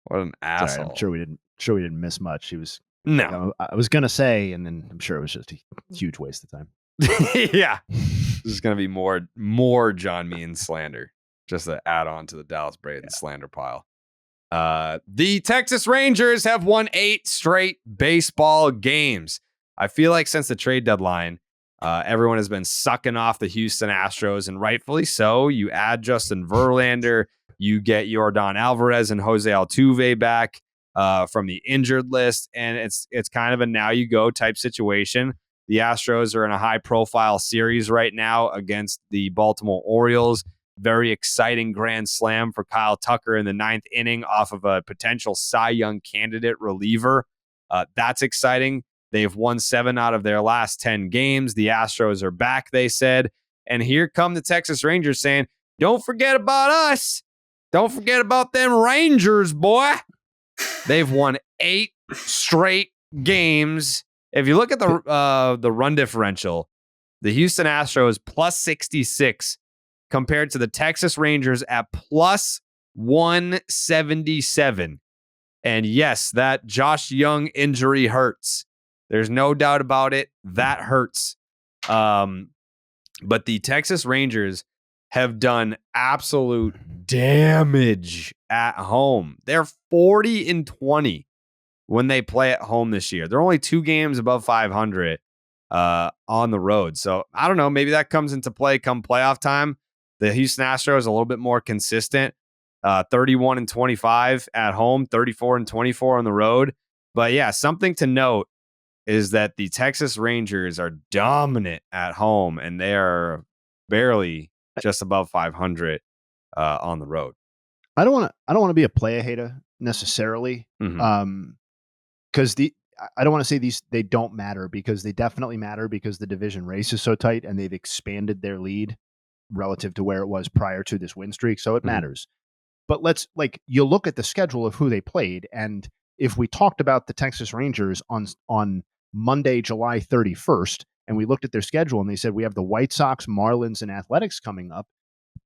What an Sorry, asshole. I'm sure we didn't miss much. He was No. I was gonna say, and then I'm sure it was just a huge waste of time. Yeah. This is going to be more John Means slander, just to add on to the Dallas Braden slander pile. The Texas Rangers have won 8 straight baseball games. I feel like since the trade deadline, everyone has been sucking off the Houston Astros, and rightfully so. You add Justin Verlander, you get Yordan Alvarez and Jose Altuve back from the injured list, and it's kind of a now you go type situation. The Astros are in a high-profile series right now against the Baltimore Orioles. Very exciting grand slam for Kyle Tucker in the 9th inning off of a potential Cy Young candidate reliever. That's exciting. They've won 7 out of their last 10 games. The Astros are back, they said. And here come the Texas Rangers saying, don't forget about us. Don't forget about them Rangers, boy. They've won 8 straight games. If you look at the run differential, the Houston Astros plus 66 compared to the Texas Rangers at plus 177. And yes, that Josh Young injury hurts. There's no doubt about it. That hurts. But the Texas Rangers have done absolute damage at home. They're 40-20 when they play at home this year. They're only 2 games above 500 on the road. So I don't know. Maybe that comes into play come playoff time. The Houston Astros are a little bit more consistent. 31-25 at home, 34-24 on the road. But yeah, something to note is that the Texas Rangers are dominant at home, and they are barely just above 500 on the road. I don't want to be a player hater necessarily, because I don't want to say they don't matter, because they definitely matter, because the division race is so tight and they've expanded their lead relative to where it was prior to this win streak. So it matters. But you look at the schedule of who they played, and if we talked about the Texas Rangers on Monday, July 31st, and we looked at their schedule and they said we have the White Sox, Marlins, and Athletics coming up,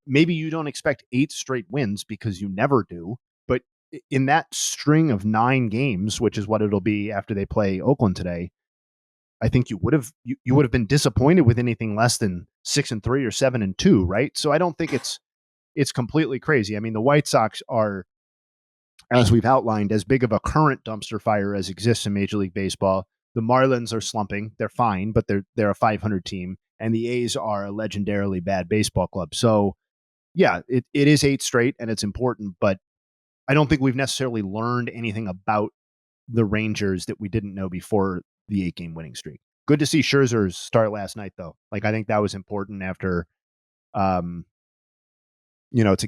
maybe you don't expect 8 straight wins because you never do. But in that string of 9 games, which is what it'll be after they play Oakland today, I think you would have been disappointed with anything less than 6-3 or 7-2, right? So I don't think it's completely crazy. I mean, the White Sox are, as we've outlined, as big of a current dumpster fire as exists in Major League Baseball. The Marlins are slumping. They're fine, but they're a 500 team. And the A's are a legendarily bad baseball club. So, yeah, it is 8 straight, and it's important. But I don't think we've necessarily learned anything about the Rangers that we didn't know before the 8-game winning streak. Good to see Scherzer's start last night, though. I think that was important after to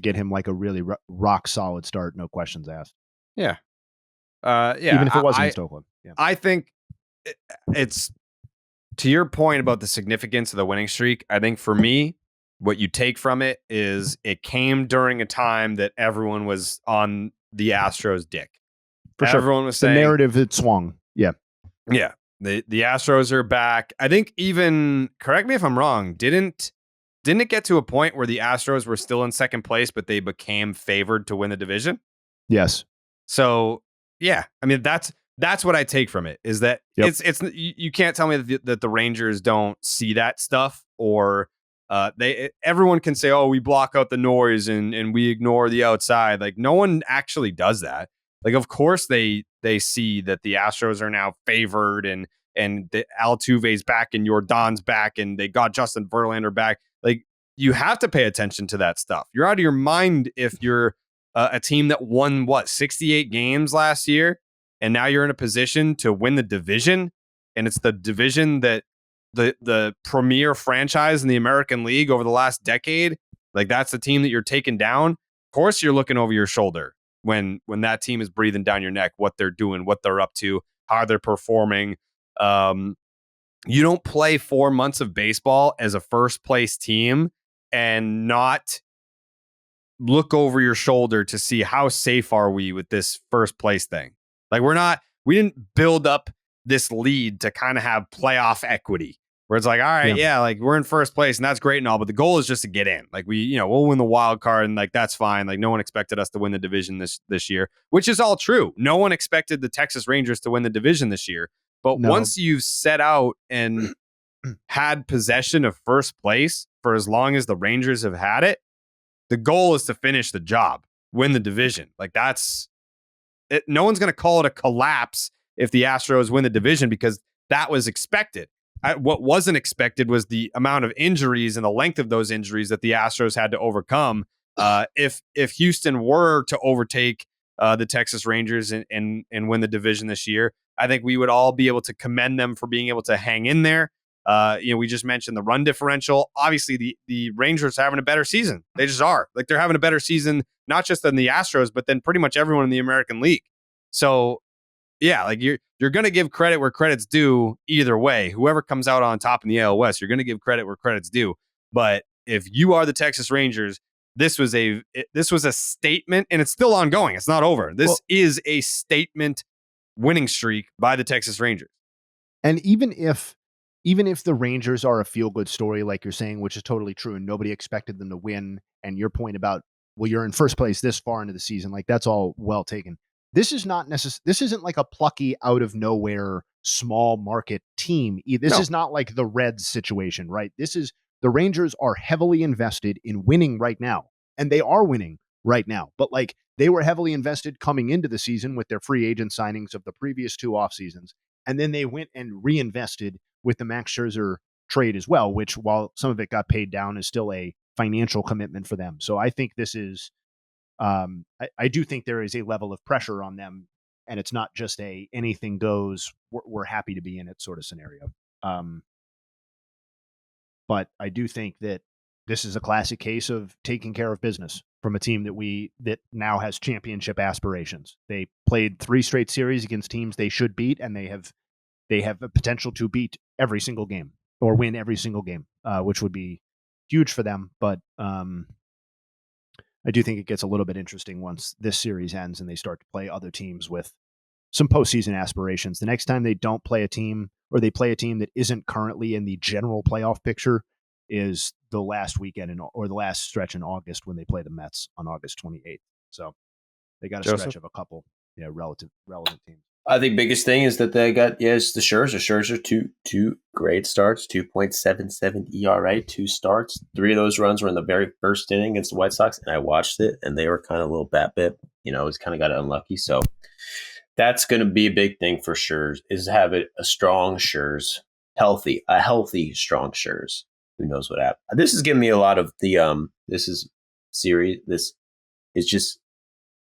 get him a really rock solid start, no questions asked. Yeah. Even if it wasn't against Oakland. Yeah. I think it's, to your point about the significance of the winning streak, I think for me, what you take from it is it came during a time that everyone was on the Astros' dick. For sure. Everyone was saying the narrative had swung. Yeah. Yeah. The Astros are back. I think even, correct me if I'm wrong, didn't it get to a point where the Astros were still in second place, but they became favored to win the division? Yes. So, yeah, I mean, that's what I take from it, is that it's you can't tell me that the Rangers don't see that stuff, or everyone can say, oh, we block out the noise and we ignore the outside. No one actually does that. Of course they see that the Astros are now favored and the Altuve's back and Jordan's back and they got Justin Verlander back. You have to pay attention to that stuff. You're out of your mind if you're a team that won 68 games last year, and now you're in a position to win the division, and it's the division that the premier franchise in the American League over the last decade. That's the team that you're taking down. Of course, you're looking over your shoulder when that team is breathing down your neck, what they're doing, what they're up to, how they're performing. You don't play 4 months of baseball as a first place team and not look over your shoulder to see how safe are we with this first place thing. We didn't build up this lead to kind of have playoff equity where it's all right, we're in first place and that's great and all, but the goal is just to get in. We'll win the wild card and that's fine. No one expected us to win the division this year, which is all true. No one expected the Texas Rangers to win the division this year. But once you've set out and had possession of first place for as long as the Rangers have had it, the goal is to finish the job, win the division. That's it. No one's going to call it a collapse if the Astros win the division, because that was expected. What wasn't expected was the amount of injuries and the length of those injuries that the Astros had to overcome. If Houston were to overtake the Texas Rangers and win the division this year, I think we would all be able to commend them for being able to hang in there. We just mentioned the run differential. Obviously, the Rangers are having a better season. They just are. They're having a better season, not just than the Astros, but then pretty much everyone in the American League. So, yeah, you're going to give credit where credit's due either way. Whoever comes out on top in the AL West, you're going to give credit where credit's due. But if you are the Texas Rangers, this was a statement, and it's still ongoing. It's not over. This is a statement winning streak by the Texas Rangers. And even if the Rangers are a feel-good story, like you're saying, which is totally true, and nobody expected them to win, and your point about, well, you're in first place this far into the season, like that's all well taken. This is not this isn't like a plucky out of nowhere small market team. This is not like the Reds situation, right? The Rangers are heavily invested in winning right now, and they are winning right now. But like they were heavily invested coming into the season with their free agent signings of the previous 2 off seasons. And then they went and reinvested with the Max Scherzer trade as well, which, while some of it got paid down, is still a financial commitment for them. So I think this is, I do think there is a level of pressure on them, and it's not just a anything goes, we're happy to be in it sort of scenario. But I do think that this is a classic case of taking care of business from a team that now has championship aspirations. They played 3 straight series against teams they should beat, and they have a potential to beat every single game or win every single game, which would be huge for them. But I do think it gets a little bit interesting once this series ends and they start to play other teams with some postseason aspirations. The next time they don't play a team, or they play a team that isn't currently in the general playoff picture, is the last weekend or the last stretch in August when they play the Mets on August 28th. So they got a stretch of a couple relevant teams. I think biggest thing is that they got, it's the Scherzer, two great starts, 2.77 ERA, 2 starts. 3 of those runs were in the very first inning against the White Sox, and I watched it, and they were kind of a little bat bit. It's kind of got unlucky. So that's going to be a big thing for Scherzer, is to have a strong Scherzer, a healthy, strong Scherzer. Who knows what happened? This is giving me a lot of the this is just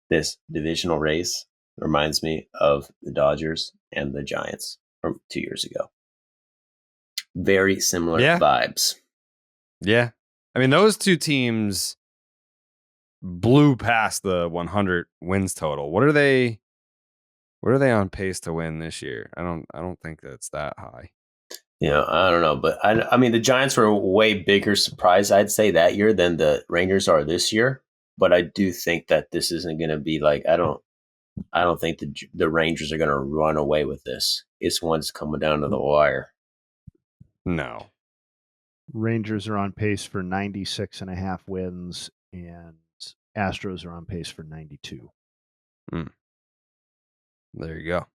this divisional race reminds me of the Dodgers and the Giants from 2 years ago. Very similar vibes. Yeah. I mean, those 2 teams blew past the 100 wins total. What are they on pace to win this year? I don't think that's that high. I don't know, but I mean, the Giants were a way bigger surprise, I'd say, that year than the Rangers are this year. But I do think that this isn't going to be like, I don't think the Rangers are going to run away with this. It's one's coming down to the wire. No. Rangers are on pace for 96.5 wins, and Astros are on pace for 92. There you go.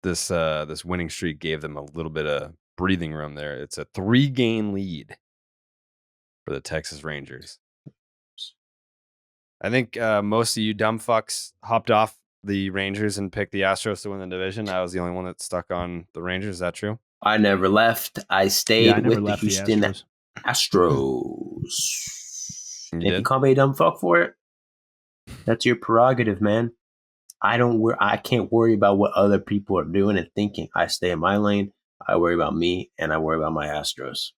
This winning streak gave them a little bit of breathing room there. It's a 3-game lead for the Texas Rangers. I think most of you dumb fucks hopped off the Rangers and picked the Astros to win the division. I was the only one that stuck on the Rangers. Is that true? I never left. I stayed with the Houston Astros. If you call me a dumb fuck for it, that's your prerogative, man. I can't worry about what other people are doing and thinking. I stay in my lane. I worry about me, and I worry about my Astros.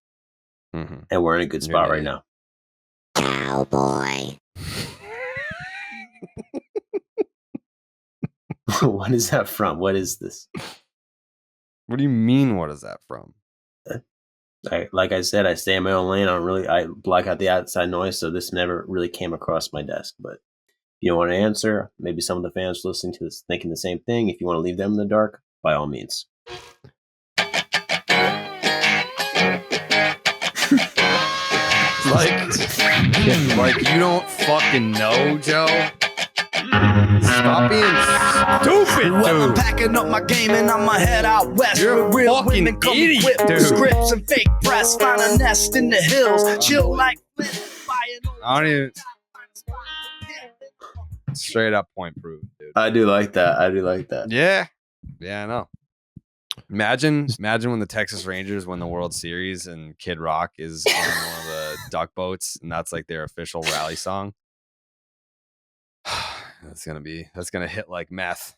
Mm-hmm. And we're in a good spot right now. Cowboy. What is that from? What is this? What do you mean, what is that from? Like I said, I stay in my own lane. I block out the outside noise, so this never really came across my desk. But if you don't want to answer, maybe some of the fans listening to this thinking the same thing. If you want to leave them in the dark, by all means. like you don't fucking know, Joe. Stop being stupid, dude. Well, I'm packing up my game and I'ma head out west. You're a real fucking women come idiot, equipped with dude. scripts and fake press. Find a nest in the hills. Chill like I don't even. Straight up point proven, dude. I do like that. Yeah, I know. Imagine when the Texas Rangers win the World Series and Kid Rock is on one of the duck boats, and that's like their official rally song. That's gonna hit like meth.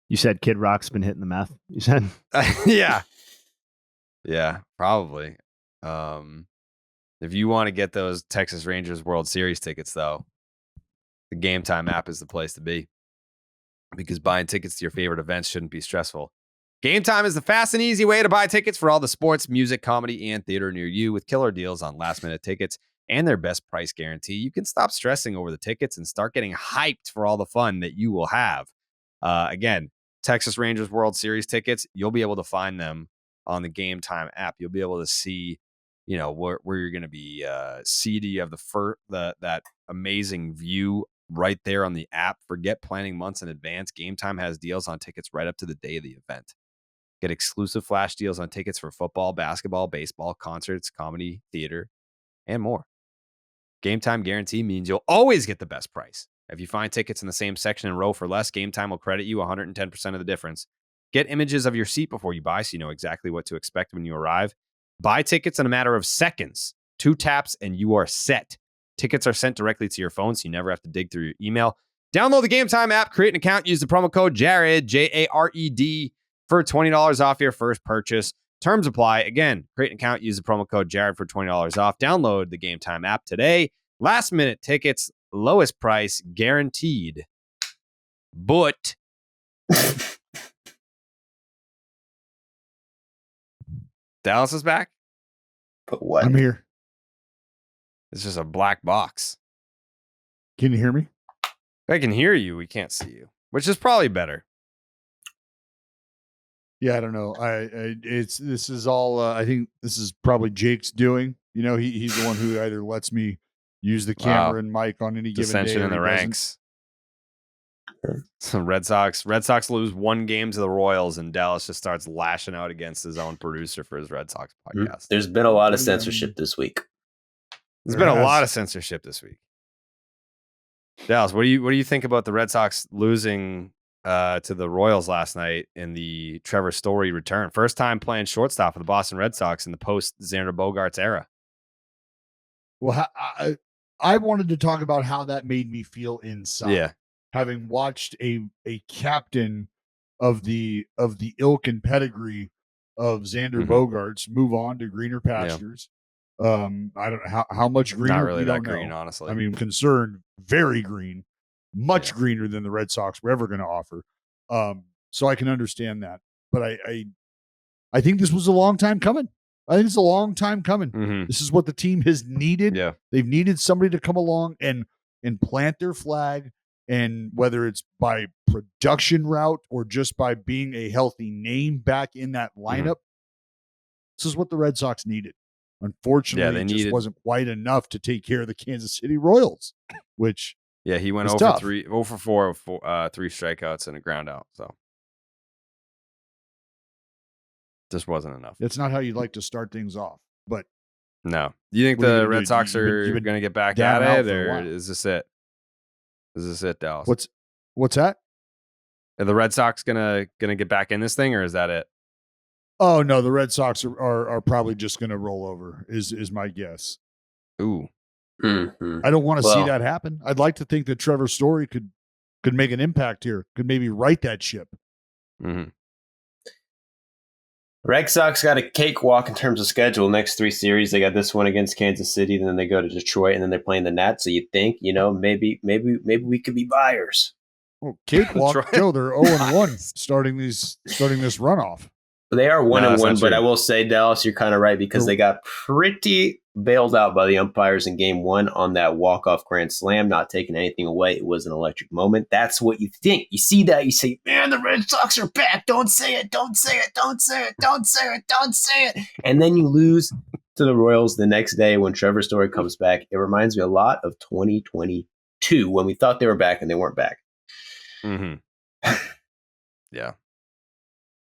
You said Kid Rock's been hitting the meth. You said, yeah, probably. If you want to get those Texas Rangers World Series tickets, though, the Game Time app is the place to be, because buying tickets to your favorite events shouldn't be stressful. Game Time is the fast and easy way to buy tickets for all the sports, music, comedy, and theater near you with killer deals on last-minute tickets and their best price guarantee. You can stop stressing over the tickets and start getting hyped for all the fun that you will have. Again, Texas Rangers World Series tickets, you'll be able to find them on the Game Time app. You'll be able to see, where you're going to be seated. You have that amazing view right there on the app. Forget planning months in advance. Game Time has deals on tickets right up to the day of the event. Get exclusive flash deals on tickets for football, basketball, baseball, concerts, comedy, theater, and more. Game Time guarantee means you'll always get the best price. If you find tickets in the same section and row for less, Game Time will credit you 110% of the difference. Get images of your seat before you buy so you know exactly what to expect when you arrive. Buy tickets in a matter of seconds. 2 taps and you are set. Tickets are sent directly to your phone so you never have to dig through your email. Download the Game Time app, create an account, use the promo code JARED, Jared, for $20 off your first purchase. Terms apply. Again, create an account, use the promo code JARED for $20 off. Download the Game Time app today. Last minute tickets, lowest price guaranteed. But Dallas is back? But what? I'm here. It's just a black box. Can you hear me? I can hear you. We can't see you, which is probably better. Yeah, I don't know. This is all. I think this is probably Jake's doing. He's the one who either lets me use the camera and mic on any given day. Dissension in the ranks. So Red Sox lose 1 game to the Royals, and Dallas just starts lashing out against his own producer for his Red Sox podcast. There's been a lot of censorship this week. There's been a lot of censorship this week. Dallas, what do you think about the Red Sox losing to the Royals last night in the Trevor Story return? First time playing shortstop for the Boston Red Sox in the post Xander Bogaerts era. Well, I wanted to talk about how that made me feel inside. Yeah. Having watched a captain of the ilk and pedigree of Xander Bogaerts move on to greener pastures. Yeah. I don't know how much greener. Not really that green, honestly. I mean, concerned, very green, much greener than the Red Sox were ever going to offer. So I can understand that, but I think this was a long time coming. I think it's a long time coming. Mm-hmm. This is what the team has needed. Yeah. They've needed somebody to come along and plant their flag. And whether it's by production route or just by being a healthy name back in that lineup, this is what the Red Sox needed. Unfortunately, it just wasn't quite enough to take care of the Kansas City Royals, which he went 0 for 4, 3 strikeouts and a ground out. So just wasn't enough. It's not how you'd like to start things off, but no. Do you think the Red Sox are going to get back at it, or is this it? Is this it, Dallas? What's that? Are the Red Sox gonna get back in this thing, or is that it? Oh no, the Red Sox are probably just gonna roll over. Is my guess. Ooh, I don't want to see that happen. I'd like to think that Trevor Story could make an impact here. Could maybe right that ship. Mm-hmm. Red Sox got a cakewalk in terms of schedule. Next 3 series, they got this one against Kansas City, then they go to Detroit, and then they're playing the Nats. So you think, maybe we could be buyers. Oh, cakewalk, Joe. They're 0-1 starting this runoff. They are 1-1, but I will say, Dallas, you're kind of right because they got pretty bailed out by the umpires in Game 1 on that walk-off grand slam, not taking anything away. It was an electric moment. That's what you think. You see that, you say, man, the Red Sox are back. Don't say it. Don't say it. Don't say it. Don't say it. Don't say it. And then you lose to the Royals the next day when Trevor Story comes back. It reminds me a lot of 2022 when we thought they were back and they weren't back. Mm-hmm. Yeah.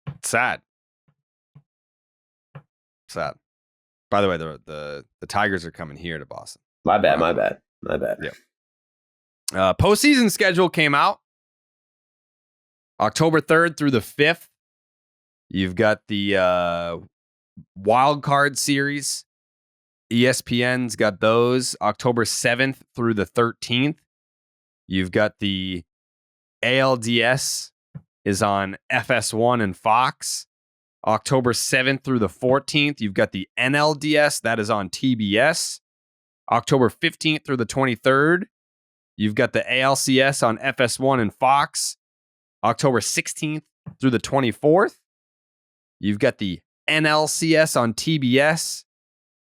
It's sad. Sad. By the way, the Tigers are coming here to Boston. My bad. Yeah. Postseason schedule came out October 3rd through the 5th. You've got the wild card series. ESPN's got those October 7th through the 13th. You've got the ALDS is on FS1 and Fox. October 7th through the 14th, you've got the NLDS. That is on TBS. October 15th through the 23rd, you've got the ALCS on FS1 and Fox. October 16th through the 24th, You've got the NLCS on TBS,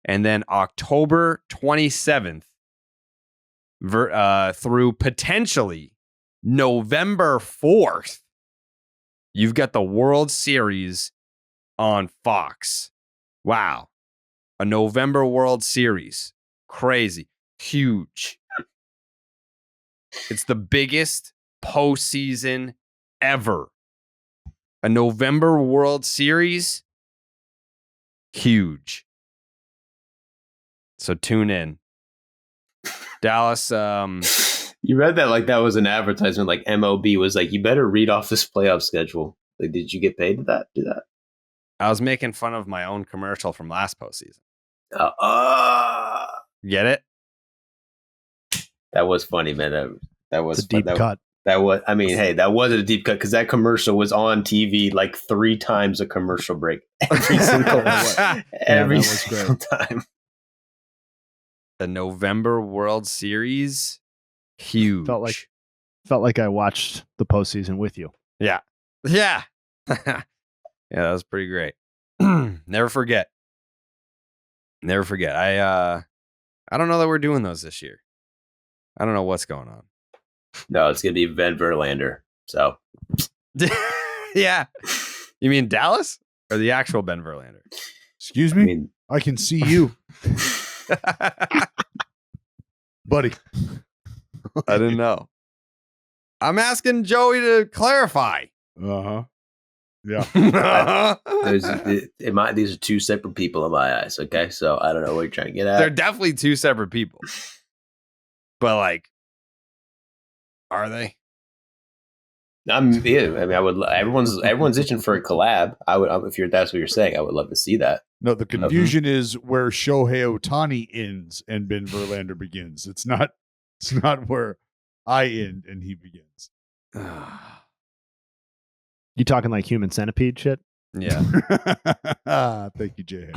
and then October 27th through potentially November 4th, you've got the World Series on Fox. Wow. A November World Series. Crazy. Huge. It's the biggest postseason ever. A November World Series. Huge. So tune in. Dallas. You read that like that was an advertisement. Like MLB was like, you better read off this playoff schedule. Like, did you get paid to do that? I was making fun of my own commercial from last postseason. Get it? That was funny, man. That was a deep cut. That was. I mean, hey, that wasn't a deep cut because that commercial was on TV like 3 times a commercial break every single single time. The November World Series, huge. Felt like I watched the postseason with you. Yeah. Yeah, that was pretty great. Never forget. I don't know that we're doing those this year. I don't know what's going on. No, it's gonna be Ben Verlander. So, yeah. You mean Dallas or the actual Ben Verlander? Excuse me. I can see you, buddy. I didn't know. I'm asking Joey to clarify. Yeah. These are 2 separate people in my eyes. Okay, so I don't know what you're trying to get at. They're definitely 2 separate people. But like, are they? I mean, I would. Everyone's itching for a collab. I would, if that's what you're saying. I would love to see that. No, the confusion is where Shohei Ohtani ends and Ben Verlander begins. It's not where I end and he begins. You talking like Human Centipede shit? Yeah. Thank you, Jay.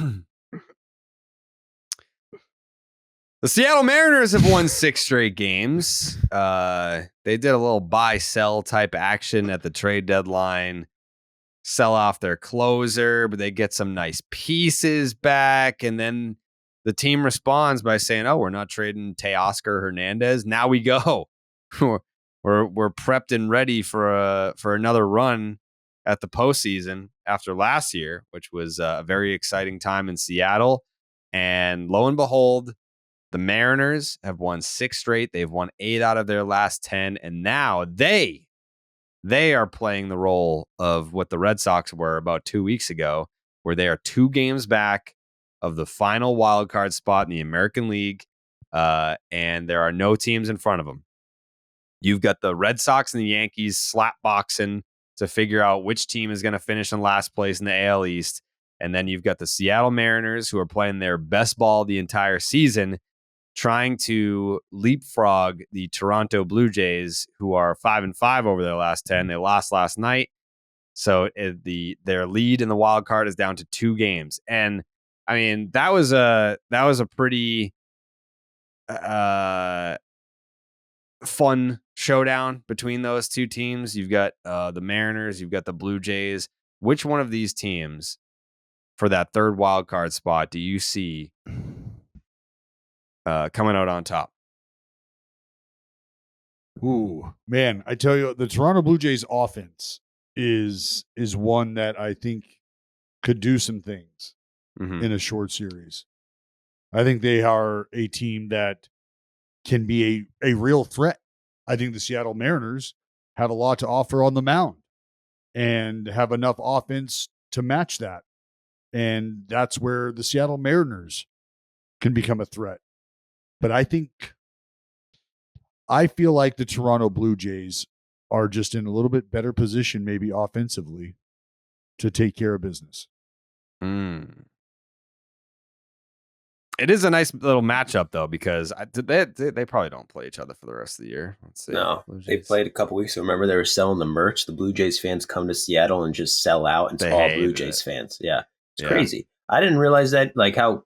The Seattle Mariners have won 6 straight games. They did a little buy-sell type action at the trade deadline. Sell off their closer, but they get some nice pieces back. And then the team responds by saying, oh, we're not trading Teoscar Hernandez. Now we go. we're prepped and ready for another run at the postseason after last year, which was a very exciting time in Seattle. And lo and behold, the Mariners have won 6 straight. They've won 8 out of their last 10. And now they are playing the role of what the Red Sox were about 2 weeks ago, where they are 2 games back of the final wild card spot in the American League. And there are no teams in front of them. You've got the Red Sox and the Yankees slap boxing to figure out which team is going to finish in last place in the AL East. And then you've got the Seattle Mariners, who are playing their best ball the entire season, trying to leapfrog the Toronto Blue Jays, who are 5-5 over their last 10. They lost last night. So their lead in the wild card is down to 2 games. And I mean, that was a pretty fun showdown between those 2 teams. You've got the Mariners, you've got the Blue Jays. Which one of these teams for that 3rd wild card spot do you see coming out on top? Ooh, man, I tell you, the Toronto Blue Jays offense is one that I think could do some things in a short series. I think they are a team that can be a real threat. I think the Seattle Mariners have a lot to offer on the mound and have enough offense to match that. And that's where the Seattle Mariners can become a threat. But I feel like the Toronto Blue Jays are just in a little bit better position, maybe offensively, to take care of business. It is a nice little matchup, though, because they probably don't play each other for the rest of the year. Let's see. No, they played a couple weeks ago. Remember, they were selling the merch. The Blue Jays fans come to Seattle and just sell out, and it's all Blue Jays fans. Yeah, it's crazy. I didn't realize that, like how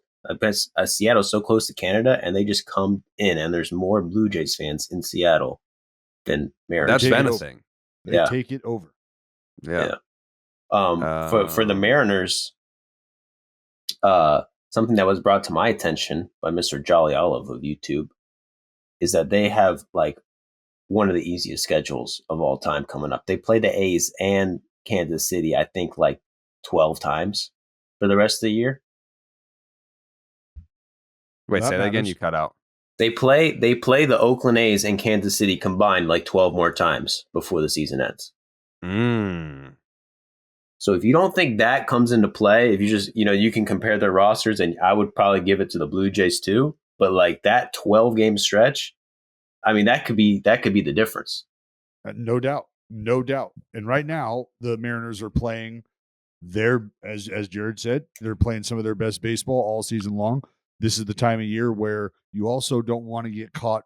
Seattle's so close to Canada, and they just come in, and there's more Blue Jays fans in Seattle than Mariners. That's menacing. They take it over. Yeah. For the Mariners, something that was brought to my attention by Mr. Jolly Olive of YouTube is that they have like one of the easiest schedules of all time coming up. They play the A's and Kansas City, I think, like 12 times for the rest of the year. Wait, say that again. You cut out. They play the Oakland A's and Kansas City combined like 12 more times before the season ends. So if you don't think that comes into play, if you just, you can compare their rosters, and I would probably give it to the Blue Jays too. But like that 12-game stretch, I mean, that could be the difference. No doubt. And right now, the Mariners are playing as Jared said, they're playing some of their best baseball all season long. This is the time of year where you also don't want to get caught,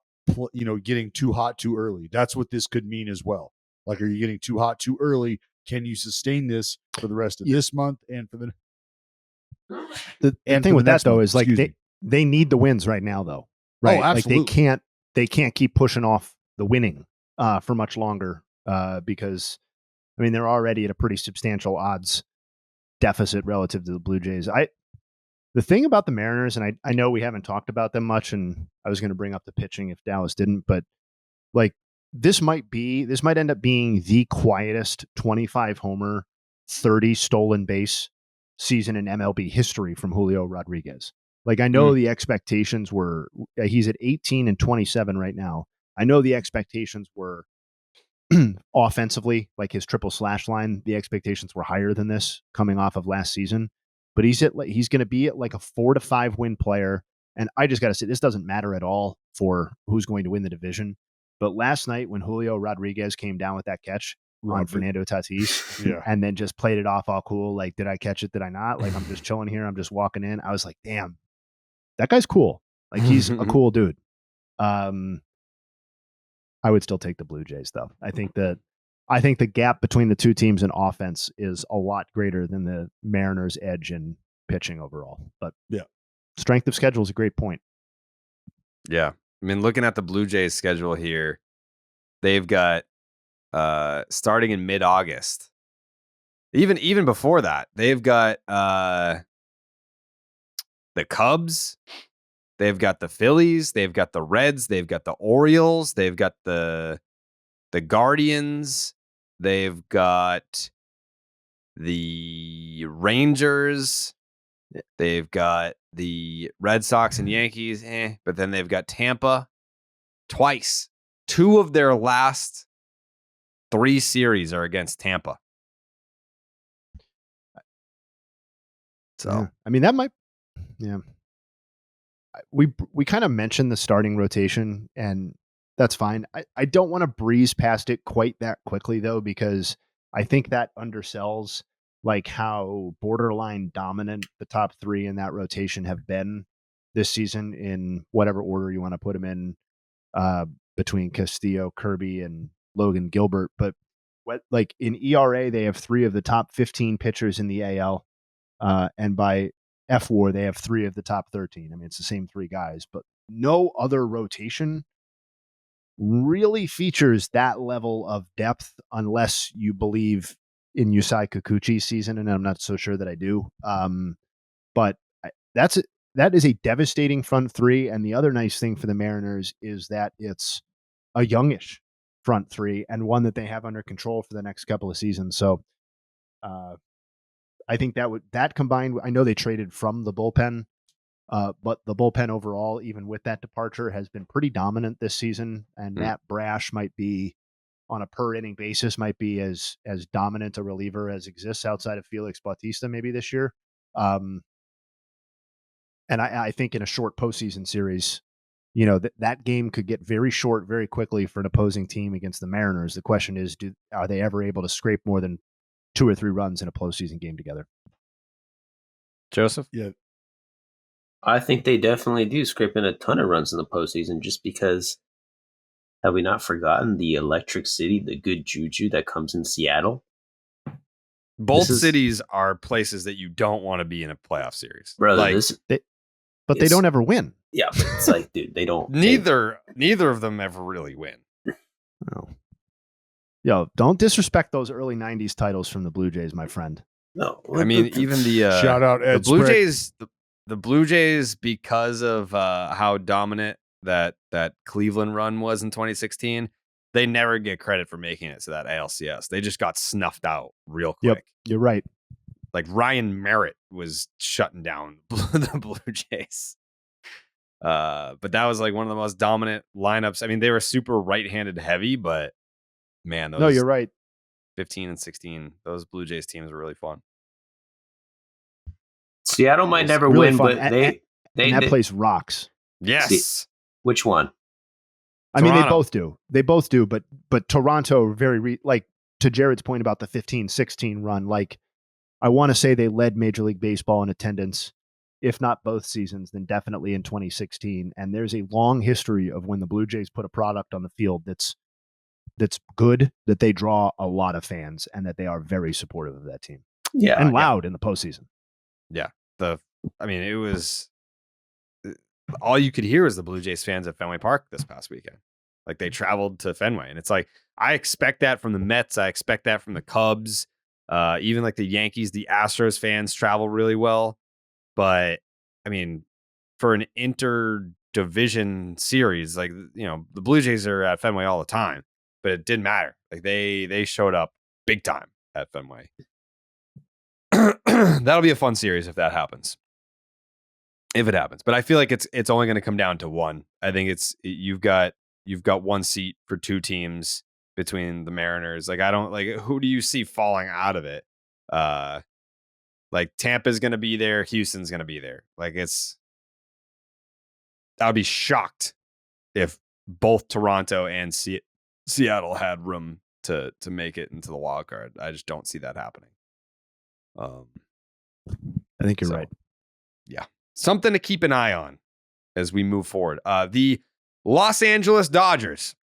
getting too hot too early. That's what this could mean as well. Like, are you getting too hot too early? Can you sustain this for the rest of this month and for the thing with that though is like they need the wins right now though, right? Oh, absolutely. Like they can't keep pushing off the winning for much longer because I mean they're already at a pretty substantial odds deficit relative to the Blue Jays. The thing about the Mariners, and I know we haven't talked about them much, and I was going to bring up the pitching if Dallas didn't, but like this might end up being the quietest 25 homer, 30 stolen base season in MLB history from Julio Rodriguez. Like I know the expectations were he's at 18 and 27 right now. I know the expectations were offensively, like his triple slash line, the expectations were higher than this coming off of last season. But he's going to be at like a 4 to 5 win player. And I just got to say, this doesn't matter at all for who's going to win the division. But last night when Julio Rodriguez came down with that catch on Fernando Tatis and then just played it off all cool, like, did I catch it? Did I not? Like, I'm just chilling here. I'm just walking in. I was like, damn, that guy's cool. Like, he's a cool dude. I would still take the Blue Jays, though. I think the gap between the two teams in offense is a lot greater than the Mariners' edge in pitching overall. But strength of schedule is a great point. Yeah. I mean, looking at the Blue Jays schedule here, they've got starting in mid-August. Even before that, they've got the Cubs, they've got the Phillies, they've got the Reds, they've got the Orioles, they've got the Guardians, they've got the Rangers, they've got the Red Sox and Yankees, but then they've got Tampa twice. 2 of their last 3 series are against Tampa. So, I mean, that might, we kind of mentioned the starting rotation, and that's fine. I don't want to breeze past it quite that quickly, though, because I think that undersells like how borderline dominant the top 3 in that rotation have been this season in whatever order you want to put them in between Castillo, Kirby, and Logan Gilbert. But like in ERA, they have 3 of the top 15 pitchers in the AL. And by FWAR, they have 3 of the top 13. I mean, it's the same 3 guys, but no other rotation really features that level of depth unless you believe in Yusei Kikuchi's season, and I'm not so sure that I do. But that is a devastating front 3, and the other nice thing for the Mariners is that it's a youngish front 3 and one that they have under control for the next couple of seasons. So I think that combined, I know they traded from the bullpen, but the bullpen overall, even with that departure, has been pretty dominant this season. And Matt Brash might be, on a per inning basis, might be as dominant a reliever as exists outside of Felix Bautista maybe this year. And I think in a short postseason series, that game could get very short very quickly for an opposing team against the Mariners. The question is, are they ever able to scrape more than 2 or 3 runs in a postseason game together? Joseph? Yeah. I think they definitely do scrape in a ton of runs in the postseason, just because, have we not forgotten the electric city, the good juju that comes in Seattle? Both cities are places that you don't want to be in a playoff series. Brother, but they don't ever win. Yeah, but it's like, dude, they don't. Neither of them ever really win. No. Yo, don't disrespect those early 90s titles from the Blue Jays, my friend. No, I mean, even the shout out Ed the Blue Sprague. Jays, the Blue Jays, because of how dominant that Cleveland run was in 2016, they never get credit for making it to that ALCS. They just got snuffed out real quick. Yep, you're right. Like Ryan Merritt was shutting down the Blue Jays. But that was like one of the most dominant lineups. I mean, they were super right-handed heavy, but man, No, you're right. 15 and 16, those Blue Jays teams were really fun. Seattle might never really win, fun. but they that place rocks. Yes. Which one? I mean, they Toronto. both do. They both do, but Toronto like to Jared's point about the 15-16 run, like I want to say they led Major League Baseball in attendance, if not both seasons, then definitely in 2016. And there's a long history of when the Blue Jays put a product on the field that's good, that they draw a lot of fans and that they are very supportive of that team. Yeah. And loud in the postseason. Yeah. It was all you could hear was the Blue Jays fans at Fenway Park this past weekend. Like they traveled to Fenway, and it's like I expect that from the Mets. I expect that from the Cubs. Even like the Yankees, the Astros fans travel really well. But I mean, for an interdivision series, like the Blue Jays are at Fenway all the time, but it didn't matter. Like they showed up big time at Fenway. That'll be a fun series if that happens. If it happens, but I feel like it's only going to come down to one. I think you've got one seat for two teams between the Mariners. Like I don't like who do you see falling out of it? Like Tampa's going to be there, Houston's going to be there. Like I would be shocked if both Toronto and Seattle had room to make it into the wild card. I just don't see that happening. I think you're right. Yeah. Something to keep an eye on as we move forward. The Los Angeles Dodgers,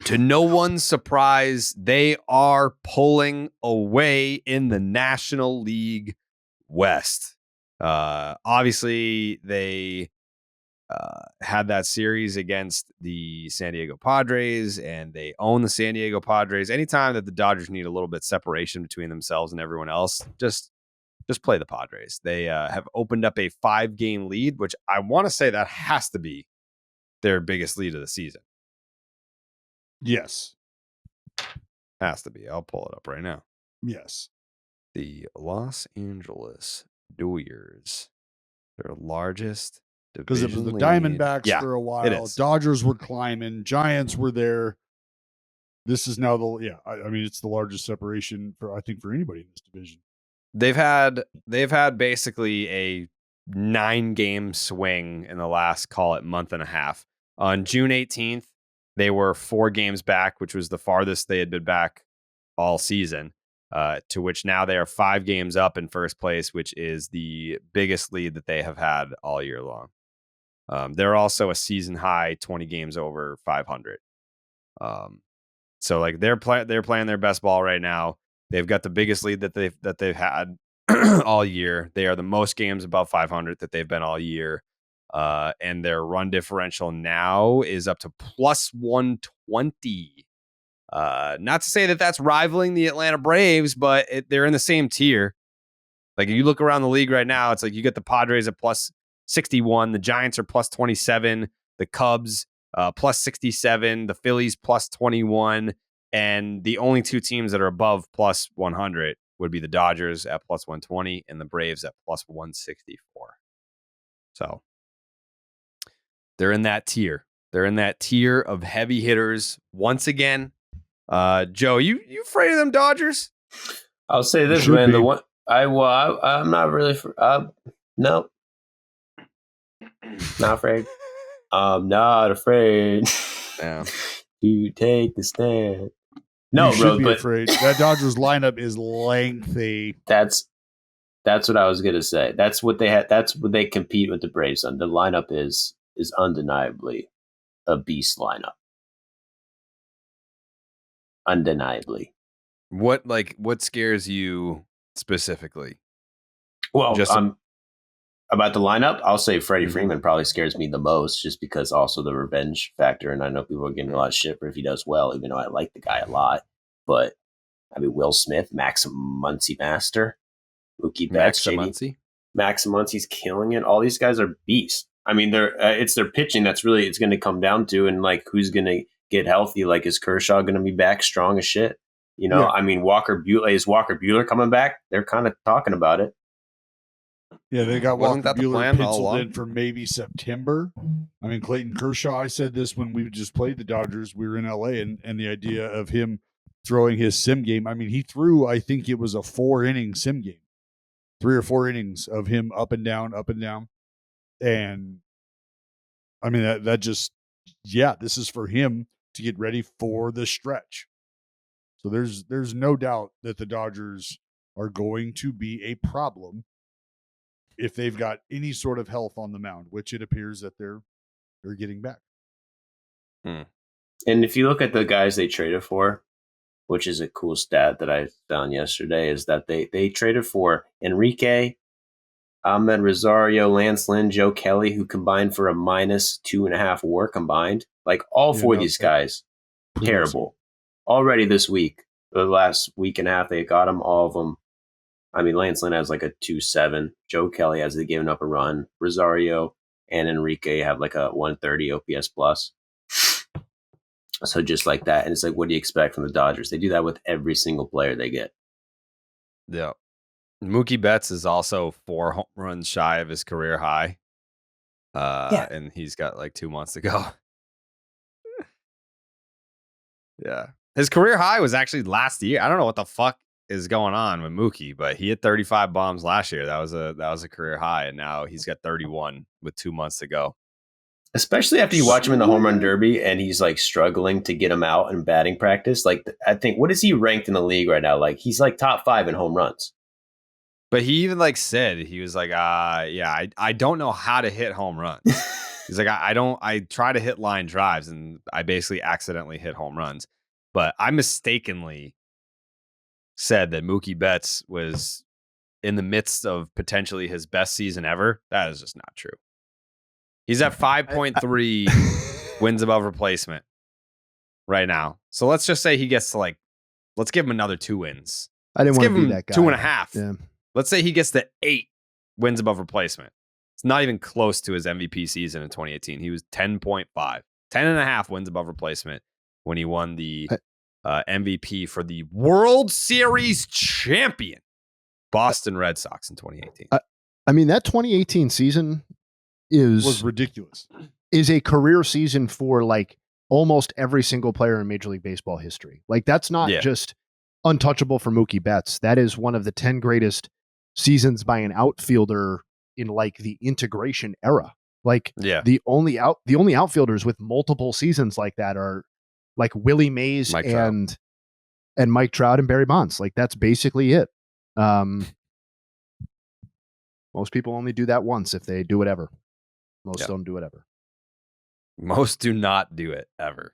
to no one's surprise, they are pulling away in the National League West. Obviously, they had that series against the San Diego Padres, and they own the San Diego Padres. Anytime that the Dodgers need a little bit separation between themselves and everyone else, just play the Padres. They have opened up a 5-game lead, which I want to say that has to be their biggest lead of the season. Yes. Has to be. I'll pull it up right now. Yes. The Los Angeles Dodgers, their largest because it was the lead. Diamondbacks for a while. Is. Dodgers were climbing. Giants were there. This is now I mean, it's the largest separation for anybody in this division. They've had basically a 9-game swing in the last, call it, month and a half. On June 18th, they were 4 games back, which was the farthest they had been back all season, to which now they are 5 games up in first place, which is the biggest lead that they have had all year long. They're also a season high 20 games over 500. So like they're playing their best ball right now. They've got the biggest lead that they've had all year. They are the most games above 500 that they've been all year. And their run differential now is up to plus 120. Not to say that that's rivaling the Atlanta Braves, but they're in the same tier. Like if you look around the league right now, it's like you get the Padres at plus 61. The Giants are plus 27. The Cubs plus 67. The Phillies plus 21. And the only 2 teams that are above plus 100 would be the Dodgers at plus 120 and the Braves at plus 164. So they're in that tier. They're in that tier of heavy hitters once again. Joe, you afraid of them Dodgers? I'll say this, man. The one I'm not really. No, not afraid. I'm not afraid. Yeah. You take the stand. No, you should be afraid. That Dodgers lineup is lengthy. That's what I was gonna say. That's what they had. That's what they compete with the Braves on. The lineup is undeniably a beast lineup. Undeniably. What scares you specifically? Well, about the lineup, I'll say Freddie Freeman probably scares me the most, just because also the revenge factor. And I know people are getting a lot of shit for if he does well, even though I like the guy a lot. But I mean, Will Smith, Max Muncy Master, Mookie Betts, Max Muncy's killing it. All these guys are beasts. I mean, it's their pitching that's really it's going to come down to, and like who's going to get healthy. Like, is Kershaw going to be back strong as shit? You know, I mean, is Walker Buehler coming back? They're kind of talking about it. Yeah, they got Walker Buehler penciled in for maybe September. I mean, Clayton Kershaw, I said this when we just played the Dodgers. We were in LA, and the idea of him throwing his sim game. I mean, he threw, I think it was a 4-inning sim game. 3 or 4 innings of him up and down. And I mean, that just, this is for him to get ready for the stretch. So there's no doubt that the Dodgers are going to be a problem if they've got any sort of health on the mound, which it appears that they're getting back. And if you look at the guys they traded for, which is a cool stat that I found yesterday, is that they traded for Enrique, Ahmed Rosario, Lance Lynn, Joe Kelly, who combined for a -2.5 WAR combined. Like all four of these guys, terrible. Already this week, the last week and a half, they got them, all of them. I mean, Lance Lynn has like a 2.7. Joe Kelly has given up a run. Rosario and Enrique have like a 130 OPS plus. So just like that. And it's like, what do you expect from the Dodgers? They do that with every single player they get. Yeah. Mookie Betts is also 4 home runs shy of his career high. And he's got like 2 months to go. Yeah. His career high was actually last year. I don't know what the fuck is going on with Mookie, but he hit 35 bombs last year. That was a career high, and now he's got 31 with 2 months to go. Especially after you watch him in the home run derby and he's like struggling to get him out in batting practice. Like, I think, what is he ranked in the league right now? Like, he's like top 5 in home runs. But he even like said, he was like, I don't know how to hit home runs. He's like, I try to hit line drives and I basically accidentally hit home runs. But I mistakenly said that Mookie Betts was in the midst of potentially his best season ever. That is just not true. He's at 5.3 wins above replacement right now. So let's just say he gets to let's give him another 2 wins. I didn't want to be that guy. 2.5. Yeah. Let's say he gets to 8 wins above replacement. It's not even close to his MVP season in 2018. He was 10.5, 10.5 wins above replacement when he won the MVP for the World Series champion Boston Red Sox in 2018. I mean, that 2018 season was ridiculous. Is a career season for like almost every single player in Major League Baseball history. Like, that's not just untouchable for Mookie Betts. That is one of the 10 greatest seasons by an outfielder in like the integration era. Like, the only outfielders with multiple seasons like that are like Willie Mays and Mike Trout and Barry Bonds. Like, that's basically it. Most people only do that once if they do it ever. Most don't do it ever. Most do not do it ever.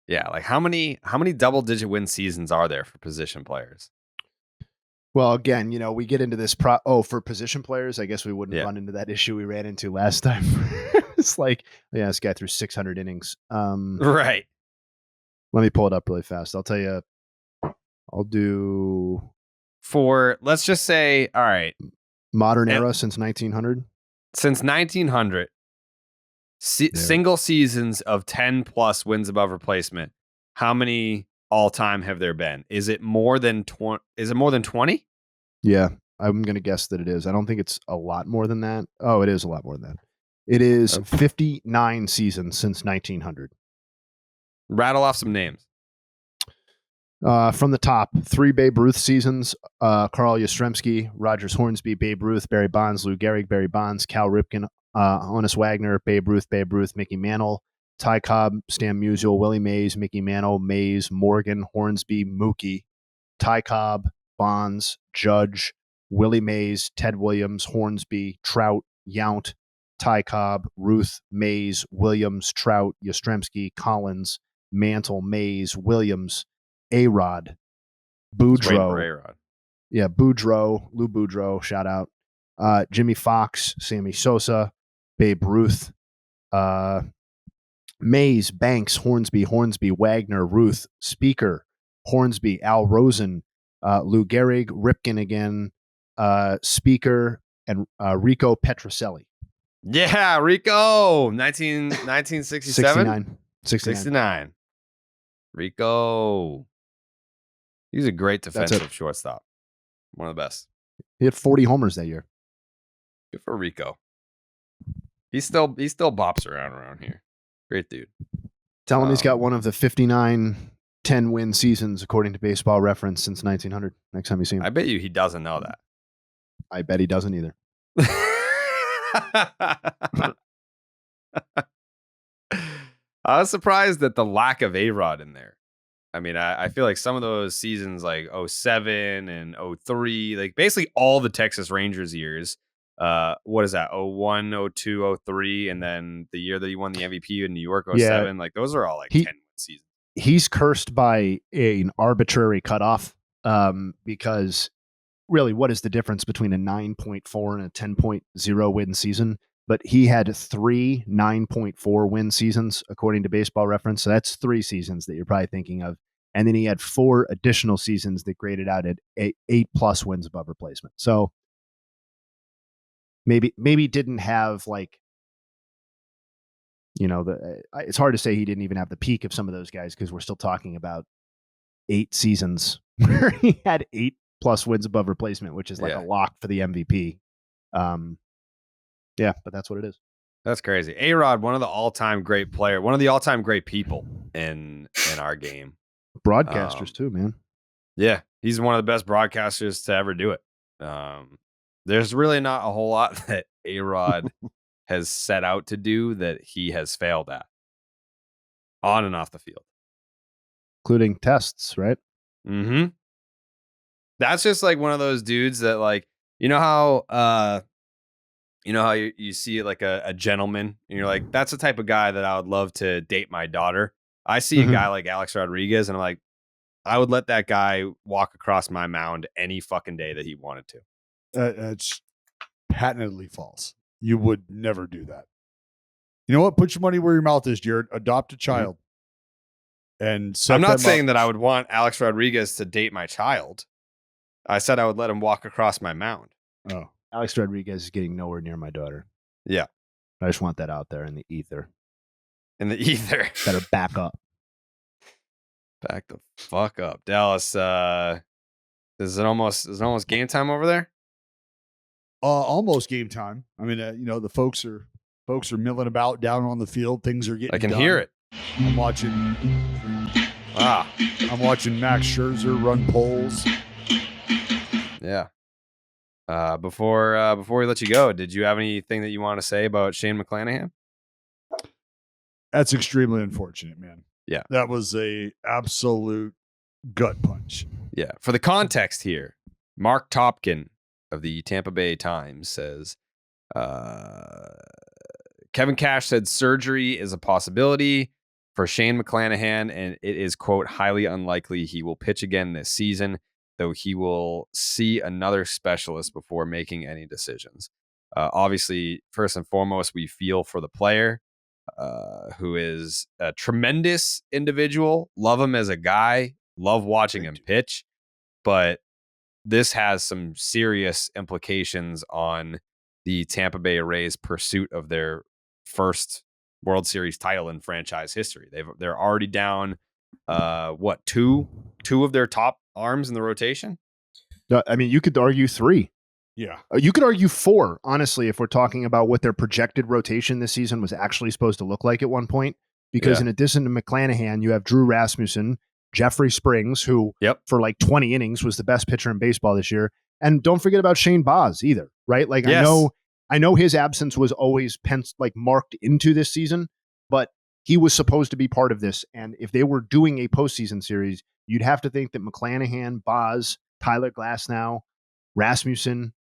Yeah, like how many double-digit win seasons are there for position players? Well, again, we get into this for position players, I guess we wouldn't run into that issue we ran into last time. It's like, this guy threw 600 innings. Right. Let me pull it up really fast. I'll tell you. I'll do let's just say, all right. Modern era since 1900. Since 1900, single seasons of 10 plus wins above replacement. How many all time have there been? Is it more than 20? Is it more than 20? Yeah, I'm going to guess that it is. I don't think it's a lot more than that. Oh, it is a lot more than that. It is 59 seasons since 1900. Rattle off some names. From the top, 3 Babe Ruth seasons, Carl Yastrzemski, Rogers Hornsby, Babe Ruth, Barry Bonds, Lou Gehrig, Barry Bonds, Cal Ripken, Honus Wagner, Babe Ruth, Mickey Mantle, Ty Cobb, Stan Musial, Willie Mays, Mickey Mantle, Mays, Morgan, Hornsby, Mookie, Ty Cobb, Bonds, Judge, Willie Mays, Ted Williams, Hornsby, Trout, Yount, Ty Cobb, Ruth, Mays, Williams, Trout, Yastrzemski, Collins, Mantle, Mays, Williams, A-Rod, Boudreaux. Yeah, Boudreaux, Lou Boudreaux, shout out. Jimmy Fox, Sammy Sosa, Babe Ruth, Mays, Banks, Hornsby, Wagner, Ruth, Speaker, Hornsby, Al Rosen, Lou Gehrig, Ripken again, Speaker, and Rico Petrocelli. Yeah, Rico, 1967? 69. Rico. He's a great defensive shortstop. One of the best. He had 40 homers that year. Good for Rico. He still bops around here. Great dude. Tell him he's got one of the 59 10-win seasons according to Baseball Reference since 1900. Next time you see him. I bet you he doesn't know that. I bet he doesn't either. I was surprised at the lack of A-Rod in there. I mean, I feel like some of those seasons like 07 and 03, like basically all the Texas Rangers years, what is that, 01, 02, 03, and then the year that he won the MVP in New York, 07, like those are all like 10 seasons. He's cursed by an arbitrary cutoff because really what is the difference between a 9.4 and a 10.0 win season? But he had 3 9.4 win seasons, according to Baseball Reference. So that's 3 seasons that you're probably thinking of. And then he had 4 additional seasons that graded out at 8+ wins above replacement. So maybe didn't have like, you know, it's hard to say he didn't even have the peak of some of those guys because we're still talking about 8 seasons where he had 8+ wins above replacement, which is like a lock for the MVP. Yeah, but that's what it is. That's crazy. A-Rod, one of the all-time great player, one of the all-time great people in our game. Broadcasters too, man. Yeah, he's one of the best broadcasters to ever do it. There's really not a whole lot that A-Rod has set out to do that he has failed at on and off the field. Including tests, right? Mm-hmm. That's just like one of those dudes that like, you know how you see like a gentleman and you're like, that's the type of guy that I would love to date my daughter. I see a guy like Alex Rodriguez and I'm like, I would let that guy walk across my mound any fucking day that he wanted to. It's patently false. You would never do that. You know what? Put your money where your mouth is, Jared. Adopt a child. And I'm not saying that I would want Alex Rodriguez to date my child. I said I would let him walk across my mound. Oh. Alex Rodriguez is getting nowhere near my daughter. Yeah. I just want that out there in the ether. In the ether. Better back up. Back the fuck up. Dallas, is it almost game time over there? Almost game time. I mean, the folks are milling about down on the field. Things are getting I can done. hear it. I'm watching Max Scherzer run polls. Yeah. Before we let you go, did you have anything that you want to say about Shane McClanahan? That's extremely unfortunate, man. Yeah. That was a absolute gut punch. Yeah. For the context here, Mark Topkin of the Tampa Bay Times says, Kevin Cash said surgery is a possibility for Shane McClanahan, and it is, quote, highly unlikely he will pitch again this season, though he will see another specialist before making any decisions. Obviously, first and foremost, we feel for the player, who is a tremendous individual. Love him as a guy. Love watching him pitch. But this has some serious implications on the Tampa Bay Rays' pursuit of their first World Series title in franchise history. They're already down, two of their top arms in the rotation? I mean, you could argue 3. Yeah. You could argue 4, honestly, if we're talking about what their projected rotation this season was actually supposed to look like at one point. Because in addition to McClanahan, you have Drew Rasmussen, Jeffrey Springs, who for like 20 innings was the best pitcher in baseball this year. And don't forget about Shane Baz either, right? Like I know his absence was always marked into this season, but he was supposed to be part of this. And if they were doing a postseason series, you'd have to think that McClanahan, Baz, Tyler Glasnow, Rasmussen,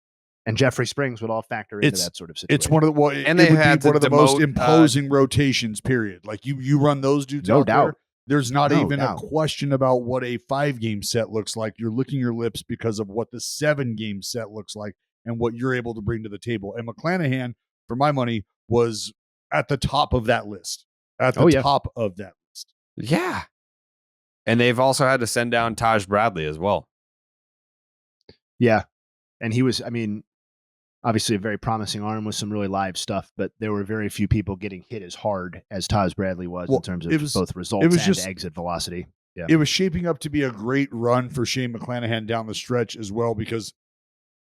and Jeffrey Springs would all factor into that sort of situation. It's one of the most imposing rotations, period. Like you run those dudes out there, there's not even a question about what a 5-game set looks like. You're licking your lips because of what the 7-game set looks like and what you're able to bring to the table. And McClanahan, for my money, was at the top of that list. Top of that list. Yeah. And they've also had to send down Taj Bradley as well. Yeah. And he was, I mean, obviously a very promising arm with some really live stuff, but there were very few people getting hit as hard as Taj Bradley was in terms of both results and exit velocity. Yeah. It was shaping up to be a great run for Shane McClanahan down the stretch as well, because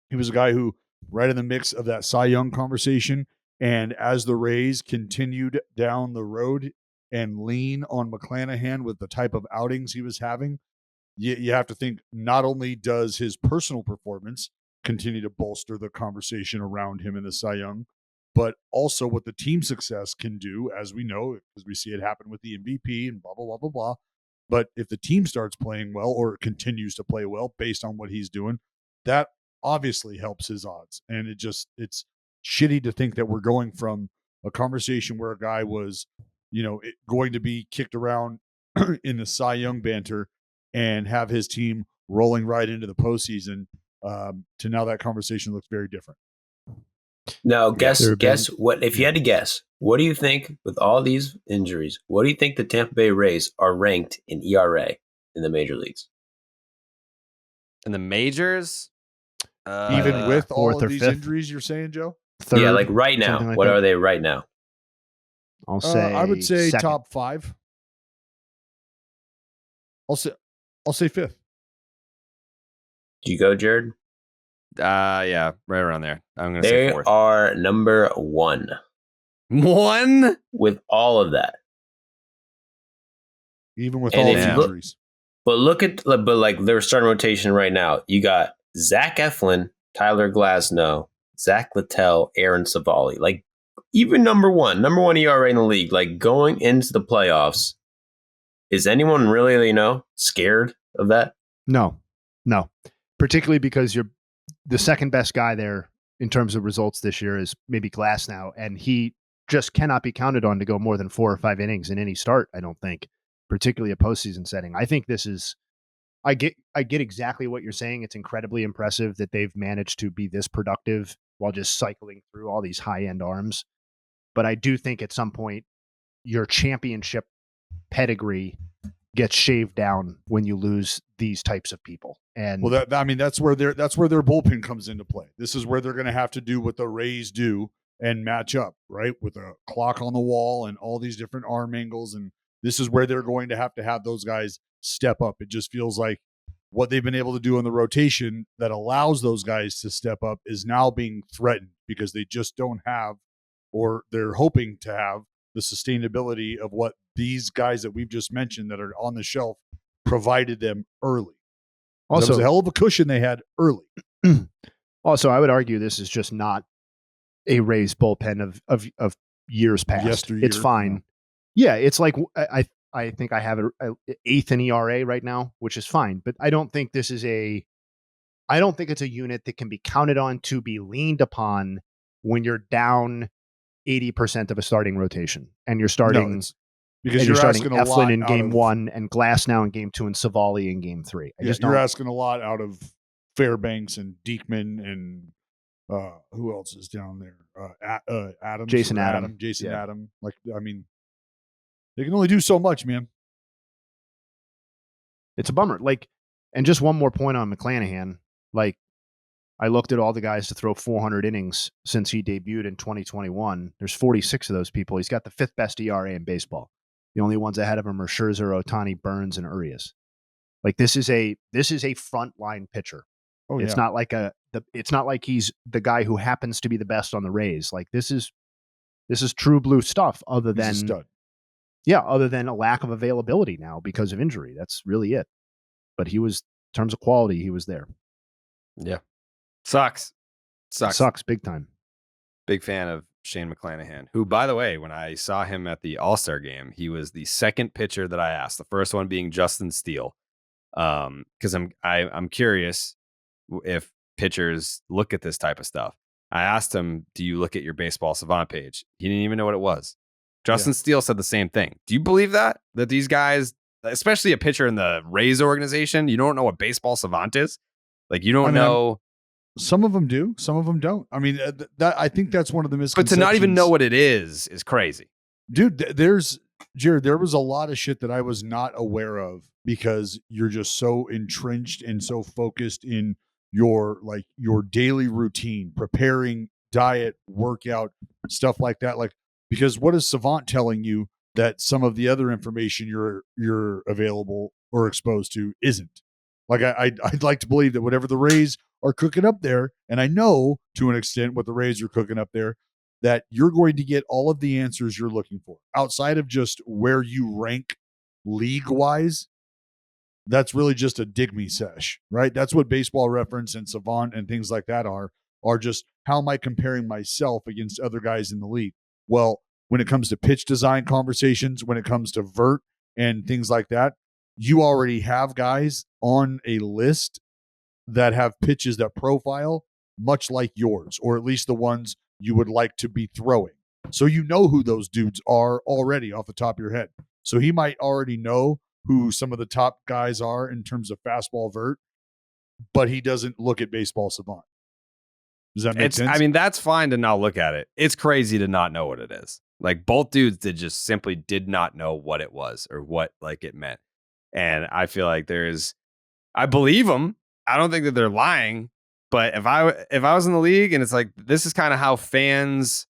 he was a guy who right in the mix of that Cy Young conversation. And as the Rays continued down the road and lean on McClanahan with the type of outings he was having, you have to think not only does his personal performance continue to bolster the conversation around him in the Cy Young, but also what the team success can do, as we know, because we see it happen with the MVP and blah, blah, blah, blah, blah. But if the team starts playing well or continues to play well based on what he's doing, that obviously helps his odds. And it's shitty to think that we're going from a conversation where a guy was, going to be kicked around in the Cy Young banter and have his team rolling right into the postseason, to now that conversation looks very different. Now, guess what? If you had to guess, what do you think with all these injuries? What do you think the Tampa Bay Rays are ranked in ERA in the major leagues? In the majors, even with all of these injuries, you're saying, Joe? Third, yeah, like right now. Like what that. are they right now? I'll say. I would say second. top 5. I'll say 5th. Do you go, Jared? Yeah, right around there. I'm going to say 4th. They are number 1. 1? With all of that. Even with all the injuries. But look at their starting rotation right now. You got Zach Eflin, Tyler Glasnow, Zach Littell, Aaron Savali. Like, even number one ERA in the league, like going into the playoffs, is anyone really, scared of that? No. Particularly because you're the second best guy there in terms of results this year is maybe Glasnow, and he just cannot be counted on to go more than 4 or 5 innings in any start, I don't think, particularly a postseason setting. I think this is, I get exactly what you're saying. It's incredibly impressive that they've managed to be this productive while just cycling through all these high-end arms. But I do think at some point your championship pedigree gets shaved down when you lose these types of people. And that's where their bullpen comes into play. This is where they're going to have to do what the Rays do and match up, right, with a clock on the wall and all these different arm angles. And this is where they're going to have those guys step up. It just feels like what they've been able to do in the rotation that allows those guys to step up is now being threatened because they just don't have, or they're hoping to have, the sustainability of what these guys that we've just mentioned that are on the shelf provided them early. Also, that was a hell of a cushion they had early. Also, I would argue this is just not a Rays bullpen of years past. Yesteryear. It's fine. Yeah, it's like I think I have an 8th in ERA right now, which is fine. But I don't think it's a unit that can be counted on to be leaned upon when you're down 80% of a starting rotation and you're starting because you're starting asking a Eflin lot in game 1 and Glasnow in game 2 and Savali in game 3. You're asking a lot out of Fairbanks and Diekman and who else is down there? Adams, Jason Adam. Like, I mean, they can only do so much, man. It's a bummer. Like, and just one more point on McClanahan. Like, I looked at all the guys to throw 400 innings since he debuted in 2021. There's 46 of those people. He's got the 5th best ERA in baseball. The only ones ahead of him are Scherzer, Ohtani, Burns, and Urias. Like, this is a frontline pitcher. Oh, it's not like it's not like he's the guy who happens to be the best on the Rays. Like, this is true blue stuff. Other than a lack of availability now because of injury. That's really it. But he was, in terms of quality, he was there. Yeah. Sucks big time. Big fan of Shane McClanahan, who, by the way, when I saw him at the All-Star game, he was the second pitcher that I asked, the first one being Justin Steele. Because I'm curious if pitchers look at this type of stuff. I asked him, do you look at your baseball savant page? He didn't even know what it was. Justin Steele said the same thing. Do you believe that these guys, especially a pitcher in the Rays organization, you don't know what baseball savant is? Like, you don't know. Some of them do, some of them don't. I mean, I think that's one of the misconceptions. But to not even know what it is crazy. Dude, there's Jared, there was a lot of shit that I was not aware of because you're just so entrenched and so focused in your daily routine, preparing, diet, workout, stuff like that. Like, because what is Savant telling you that some of the other information you're available or exposed to isn't? Like, I'd like to believe that whatever the Rays are cooking up there, and I know to an extent what the Rays are cooking up there, that you're going to get all of the answers you're looking for outside of just where you rank league wise. That's really just a dig me sesh, right? That's what Baseball Reference and Savant and things like that are just how am I comparing myself against other guys in the league? Well, when it comes to pitch design conversations, when it comes to vert and things like that, you already have guys on a list that have pitches that profile much like yours, or at least the ones you would like to be throwing. So you know who those dudes are already off the top of your head. So he might already know who some of the top guys are in terms of fastball vert, but he doesn't look at Baseball Savant. Does that make sense? I mean, that's fine to not look at it. It's crazy to not know what it is. Like, both dudes just simply did not know what it was or what it meant. And I feel like I believe them. I don't think that they're lying. But if I was in the league and it's like, this is kind of how fans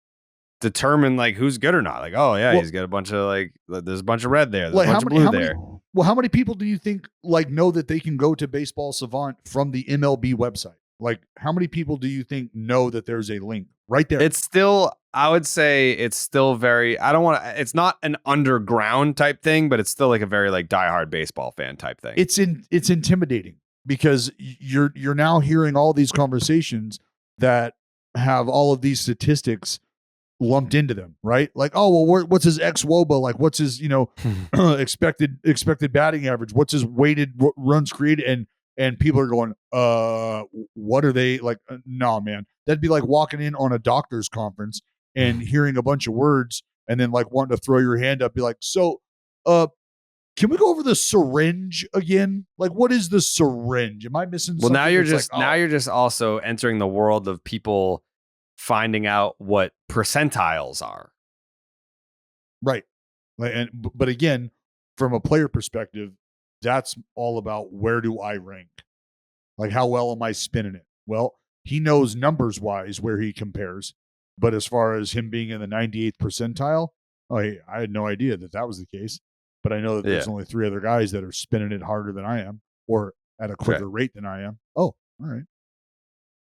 determine like who's good or not. Like, oh yeah, he's got a bunch of there's a bunch of red there. There's a bunch of blue there. Well, how many people do you think know that they can go to Baseball Savant from the MLB website? Like, how many people do you think know that there's a link right there? It's still, I would say it's still very, it's not an underground type thing, but it's still like a very diehard baseball fan type thing. It's intimidating because you're now hearing all these conversations that have all of these statistics lumped into them, right? Like, oh, well, what's his xWOBA? Like, what's his, expected batting average? What's his weighted runs created? And people are going, what are they like? No, man, that'd be like walking in on a doctor's conference and hearing a bunch of words and then wanting to throw your hand up, be like, so, can we go over the syringe again? Like, what is the syringe? Am I missing something? Well, now you're just also entering the world of people finding out what percentiles are. Right. But again, from a player perspective, that's all about where do I rank? Like, how well am I spinning it? Well, he knows numbers wise where he compares, but as far as him being in the 98th percentile, I had no idea that was the case. But I know that there's only 3 other guys that are spinning it harder than I am, or at a quicker rate than I am. Oh, all right.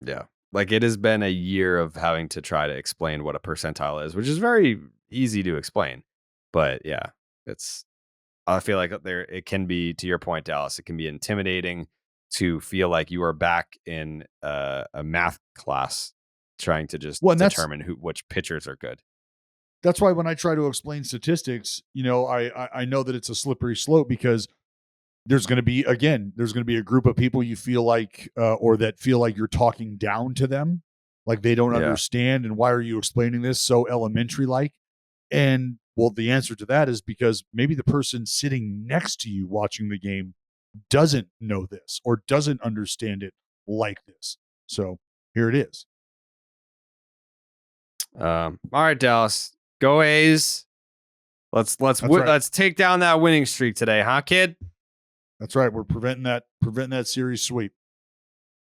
Yeah. Like, it has been a year of having to try to explain what a percentile is, which is very easy to explain. But yeah, I feel like it can be, to your point, Dallas, it can be intimidating to feel like you are back in a math class trying to just determine which pitchers are good. That's why when I try to explain statistics, I know that it's a slippery slope because there's going to be a group of people you feel like, or that feel like you're talking down to them. Like they don't understand. And why are you explaining this so elementary like? And well, the answer to that is because maybe the person sitting next to you watching the game doesn't know this or doesn't understand it like this. So here it is. All right, Dallas. Go A's. Let's take down that winning streak today, huh, kid? That's right. We're preventing that series sweep.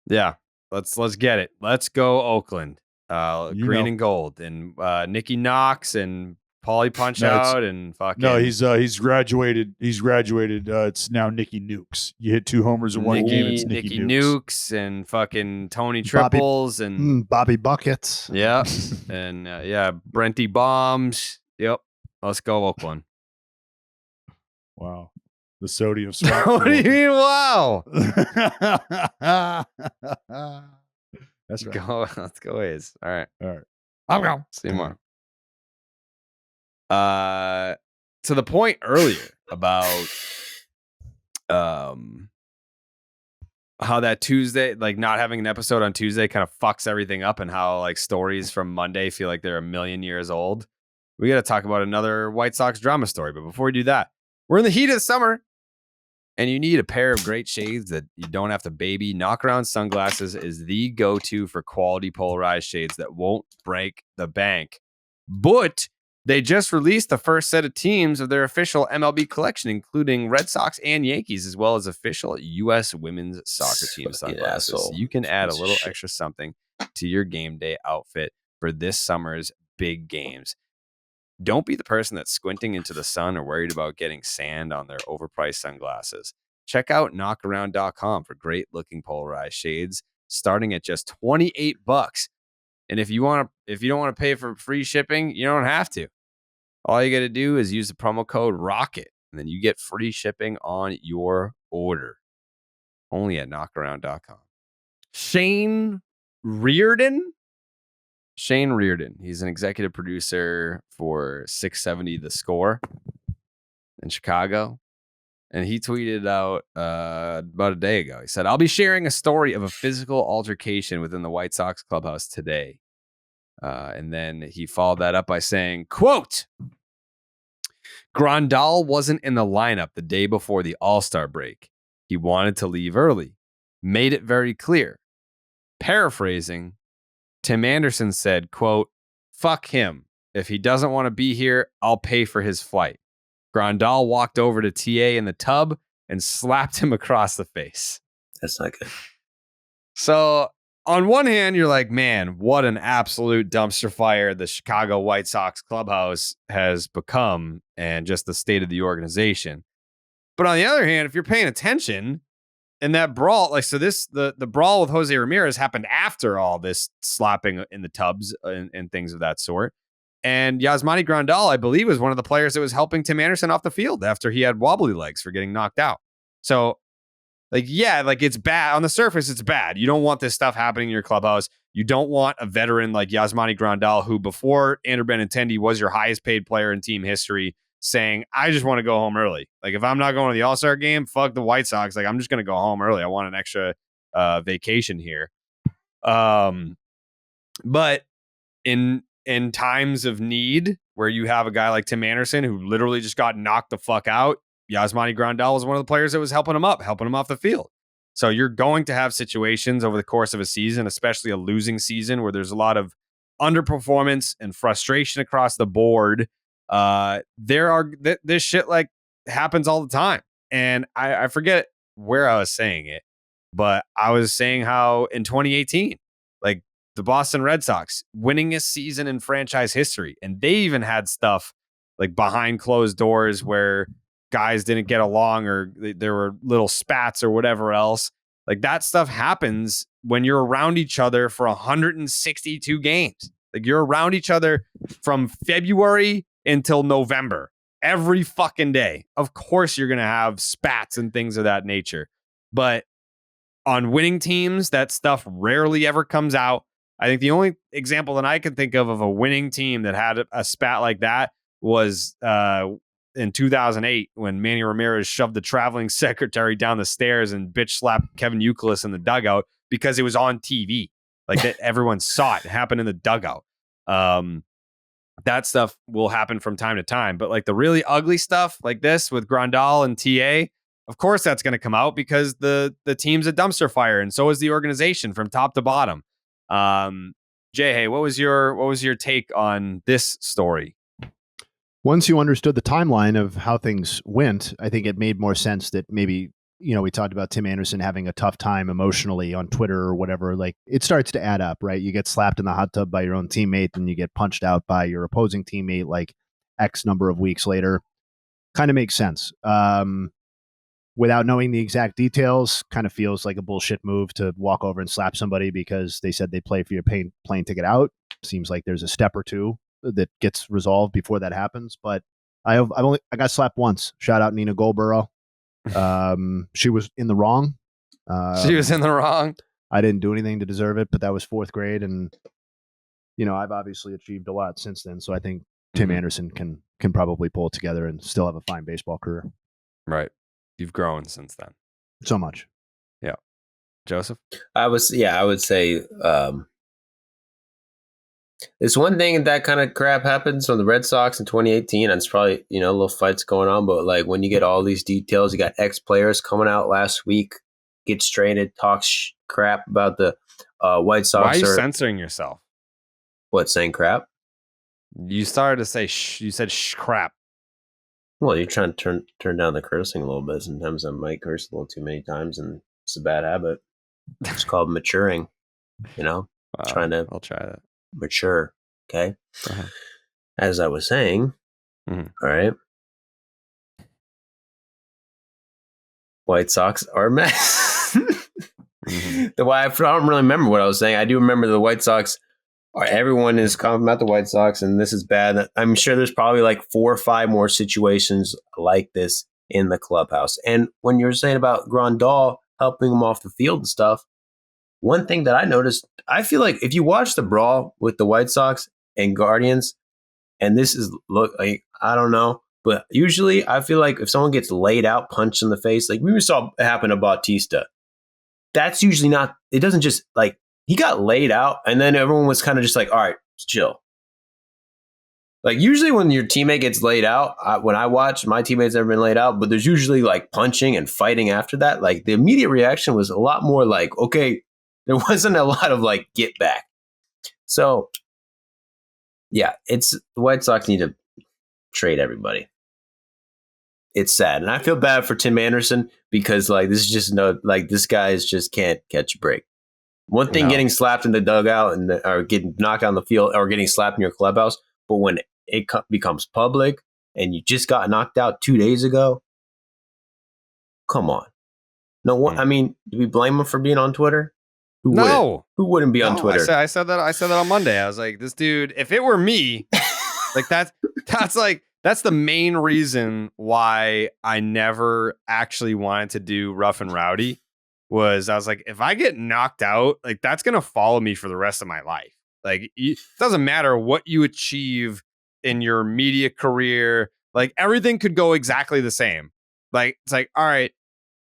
Yeah. Let's get it. Let's go Oakland. Green and gold. And Nicky Knox and Paulie Punch Out and fucking. No, he's graduated. He's graduated. It's now Nicky Nukes. You hit 2 homers in one game. It's Nicky Nukes and fucking Tony Triples and Bobby Buckets. Yeah. And Brenty Bombs. Yep. Let's go Oakland. Wow. The sodium swap. What do you mean? Wow. That's right. Let's go A's. All right. I'm going. See you tomorrow. To the point earlier about how that Tuesday, not having an episode on Tuesday kind of fucks everything up, and how stories from Monday feel like they're a million years old. We got to talk about another White Sox drama story. But before we do that, we're in the heat of summer and you need a pair of great shades that you don't have to baby. Knockaround Sunglasses is the go-to for quality polarized shades that won't break the bank, but They just released the first set of teams of their official MLB collection, including Red Sox and Yankees, as well as official U.S. women's soccer team sunglasses. So you can add a little extra something to your game day outfit for this summer's big games. Don't be the person that's squinting into the sun or worried about getting sand on their overpriced sunglasses. Check out knockaround.com for great looking polarized shades starting at just $28. And if you don't want to pay for free shipping, you don't have to. All you got to do is use the promo code ROCKET, and then you get free shipping on your order. Only at knockaround.com. Shane Reardon. He's an executive producer for 670 The Score in Chicago. And he tweeted out about a day ago. He said, I'll be sharing a story of a physical altercation within the White Sox clubhouse today. And then he followed that up by saying, quote, Grandal wasn't in the lineup the day before the All-Star break. He wanted to leave early. Made it very clear. Paraphrasing, Tim Anderson said, quote, fuck him. If he doesn't want to be here, I'll pay for his flight. Grandal walked over to TA in the tub and slapped him across the face. That's not good. So on one hand, you're like, man, what an absolute dumpster fire the Chicago White Sox clubhouse has become and just the state of the organization. But on the other hand, if you're paying attention and that brawl, like, so the brawl with Jose Ramirez happened after all this slapping in the tubs and things of that sort. And Yasmani Grandal, I believe, was one of the players that was helping Tim Anderson off the field after he had wobbly legs for getting knocked out. So, like, yeah, like, it's bad. On the surface, it's bad. You don't want this stuff happening in your clubhouse. You don't want a veteran like Yasmani Grandal, who before Andrew Benintendi was your highest paid player in team history, saying, I just want to go home early. Like, if I'm not going to the All-Star game, fuck the White Sox. Like, I'm just going to go home early. I want an extra vacation here. But in times of need, where you have a guy like Tim Anderson who literally just got knocked the fuck out, Yasmani Grandal was one of the players that was helping him off the field. So you're going to have situations over the course of a season, especially a losing season, where there's a lot of underperformance and frustration across the board. This shit like happens all the time. And I forget where I was saying it, but I was saying how in 2018, like, the Boston Red Sox winningest season in franchise history. And they even had stuff like behind closed doors where guys didn't get along or there were little spats or whatever else. Like, that stuff happens when you're around each other for 162 games. Like, you're around each other from February until November every fucking day. Of course, you're going to have spats and things of that nature. But on winning teams, that stuff rarely ever comes out. I think the only example that I can think of a winning team that had a spat like that was in 2008 when Manny Ramirez shoved the traveling secretary down the stairs and bitch slapped Kevin Youkilis in the dugout because it was on TV. Like, that everyone saw it. It happened in the dugout. That stuff will happen from time to time. But like the really ugly stuff like this with Grandal and TA, of course that's going to come out because the team's a dumpster fire, and so is the organization from top to bottom. Jay, hey, what was your take on this story? Once you understood the timeline of how things went, I think it made more sense that maybe, we talked about Tim Anderson having a tough time emotionally on Twitter or whatever. Like, it starts to add up, right? You get slapped in the hot tub by your own teammate, and you get punched out by your opposing teammate like X number of weeks later. Kind of makes sense. Without knowing the exact details, kind of feels like a bullshit move to walk over and slap somebody because they said they play for your plane ticket out. Seems like there's a step or two that gets resolved before that happens. But I got slapped once. Shout out Nina Goldborough. She was in the wrong. She was in the wrong. I didn't do anything to deserve it, but that was fourth grade, and I've obviously achieved a lot since then. So I think Tim Anderson can probably pull it together and still have a fine baseball career. Right. You've grown since then. So much. Yeah. Joseph? I would say it's one thing that kind of crap happens on the Red Sox in 2018, and it's probably, little fights going on, but like when you get all these details, you got ex-players coming out last week, get stranded, talk crap about the White Sox. Why are you censoring yourself? What, saying crap? You started to say you said crap. Well, you're trying to turn down the cursing a little bit. Sometimes I might curse a little too many times, and it's a bad habit. It's called maturing. Trying to. I'll try that. Mature. Okay. Uh-huh. As I was saying, all right. White Sox are a mess. I don't really remember what I was saying. I do remember the White Sox. Everyone is talking about the White Sox, and this is bad. I'm sure there's probably like 4 or 5 more situations like this in the clubhouse. And when you're saying about Grandal helping him off the field and stuff, one thing that I noticed, I feel like if you watch the brawl with the White Sox and Guardians, and this is, look, like, I don't know, but usually I feel like if someone gets laid out, punched in the face, like we saw it happen to Bautista, that's usually not, it doesn't just like, he got laid out and then everyone was kind of just like, all right, chill. Like usually when your teammate gets laid out, when I watch, my teammates have been laid out, but there's usually like punching and fighting after that. Like the immediate reaction was a lot more like, okay, there wasn't a lot of like get back. So yeah, the White Sox need to trade everybody. It's sad. And I feel bad for Tim Anderson because like this is just this guy just can't catch a break. One thing getting slapped in the dugout or getting knocked on the field or getting slapped in your clubhouse, but when it becomes public and you just got knocked out 2 days ago, come on. No, I mean, do we blame him for being on Twitter? Who wouldn't be on Twitter? I said that on Monday. I was like, this dude, if it were me, like that's the main reason why I never actually wanted to do Rough and Rowdy. I was like, if I get knocked out, like that's going to follow me for the rest of my life. Like it doesn't matter what you achieve in your media career. Like everything could go exactly the same. Like, it's like, all right,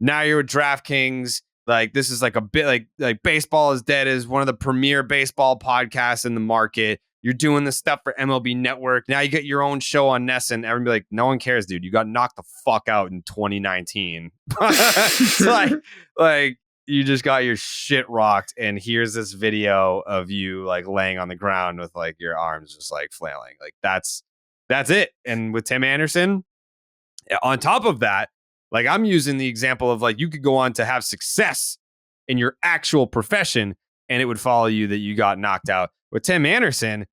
now you're at DraftKings. Like this is like a bit like Baseball is Dead is one of the premier baseball podcasts in the market. You're doing this stuff for MLB Network. Now you get your own show on Nesson. Everybody like, no one cares, dude. You got knocked the fuck out in 2019. like you just got your shit rocked. And here's this video of you like laying on the ground with like your arms just like flailing. Like that's it. And with Tim Anderson, on top of that, like I'm using the example of like you could go on to have success in your actual profession and it would follow you that you got knocked out. With Tim Anderson,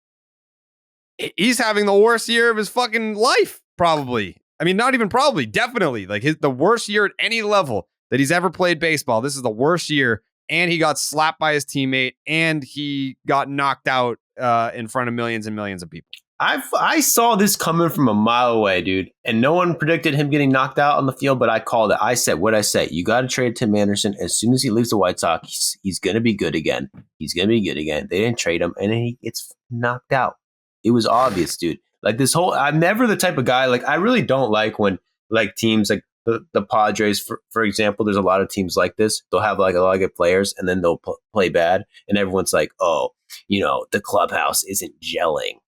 he's having the worst year of his fucking life, probably. I mean, not even probably, definitely. Like the worst year at any level that he's ever played baseball. This is the worst year. And he got slapped by his teammate and he got knocked out in front of millions and millions of people. I saw this coming from a mile away, dude. And no one predicted him getting knocked out on the field, but I called it. I said, what'd I say? You got to trade Tim Anderson. As soon as he leaves the White Sox, he's going to be good again. He's going to be good again. They didn't trade him, and then he gets knocked out. It was obvious, dude. Like I'm never the type of guy, like I really don't like when like teams like the Padres, for example, there's a lot of teams like this. They'll have like a lot of good players, and then they'll play bad. And everyone's like, oh, the clubhouse isn't gelling,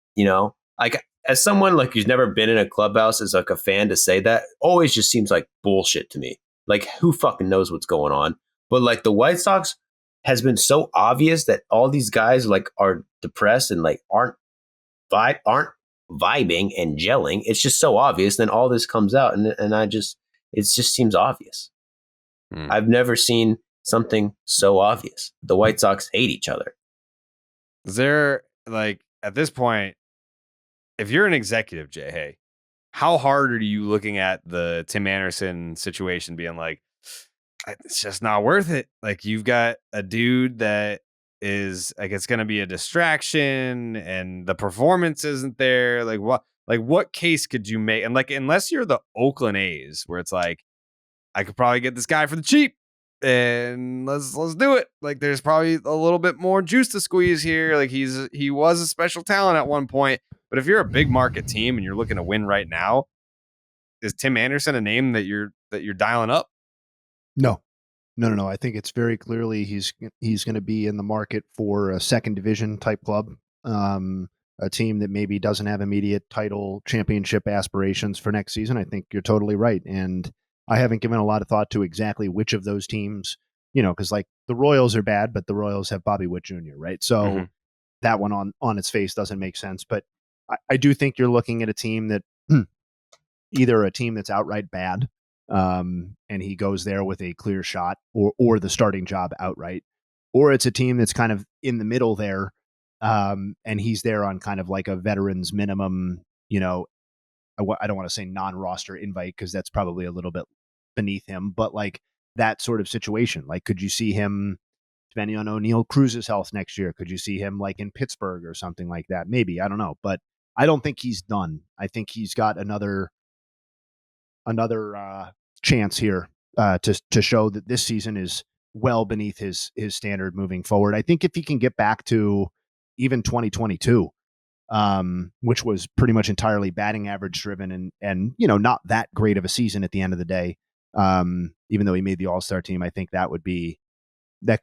Like as someone like who's never been in a clubhouse as like a fan to say that always just seems like bullshit to me. Like who fucking knows what's going on? But like the White Sox has been so obvious that all these guys like are depressed and like aren't vibing and gelling. It's just so obvious. Then all this comes out and it just seems obvious. I've never seen something so obvious. The White Sox hate each other. Is there like at this point, if you're an executive, Jay, hey, how hard are you looking at the Tim Anderson situation being like, it's just not worth it? Like you've got a dude that is like, it's going to be a distraction and the performance isn't there. Like what case could you make? And like, unless you're the Oakland A's where it's like, I could probably get this guy for the cheap and let's do it. Like there's probably a little bit more juice to squeeze here. Like he was a special talent at one point. But if you're a big market team and you're looking to win right now, is Tim Anderson a name that you're dialing up? No. I think it's very clearly he's going to be in the market for a second division type club, a team that maybe doesn't have immediate title championship aspirations for next season. I think you're totally right, and I haven't given a lot of thought to exactly which of those teams, because like the Royals are bad, but the Royals have Bobby Witt Jr. right, so that one on its face doesn't make sense, but. I do think you're looking at a team that either a team that's outright bad, and he goes there with a clear shot, or the starting job outright, or it's a team that's kind of in the middle there, and he's there on kind of like a veterans minimum. You know, I don't want to say non-roster invite because that's probably a little bit beneath him, but like that sort of situation. Like, could you see him, depending on O'Neal Cruz's health next year, could you see him like in Pittsburgh or something like that? Maybe, I don't know, but I don't think he's done. I think he's got another chance here to show that this season is well beneath his standard moving forward. I think if he can get back to even 2022, which was pretty much entirely batting average driven and you know, not that great of a season at the end of the day, even though he made the All-Star team, I think that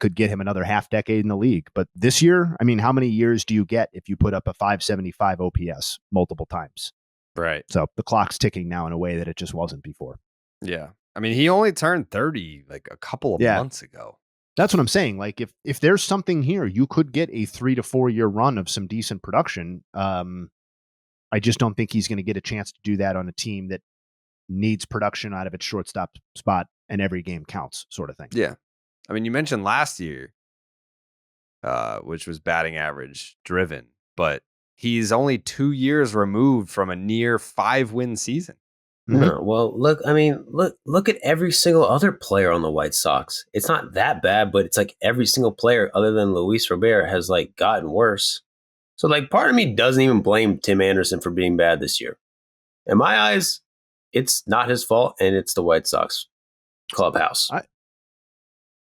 could get him another half decade in the league. But this year, I mean, how many years do you get if you put up a 575 OPS multiple times? Right. So the clock's ticking now in a way that it just wasn't before. Yeah. I mean, he only turned 30 like a couple of months ago. That's what I'm saying. Like if there's something here, you could get a 3 to 4 year run of some decent production. I just don't think he's going to get a chance to do that on a team that needs production out of its shortstop spot and every game counts sort of thing. Yeah. I mean, you mentioned last year, which was batting average driven, but he's only 2 years removed from a near 5-win season. No, well, look at every single other player on the White Sox. It's not that bad, but it's like every single player other than Luis Robert has like gotten worse. So like part of me doesn't even blame Tim Anderson for being bad this year. In my eyes, it's not his fault, and it's the White Sox clubhouse.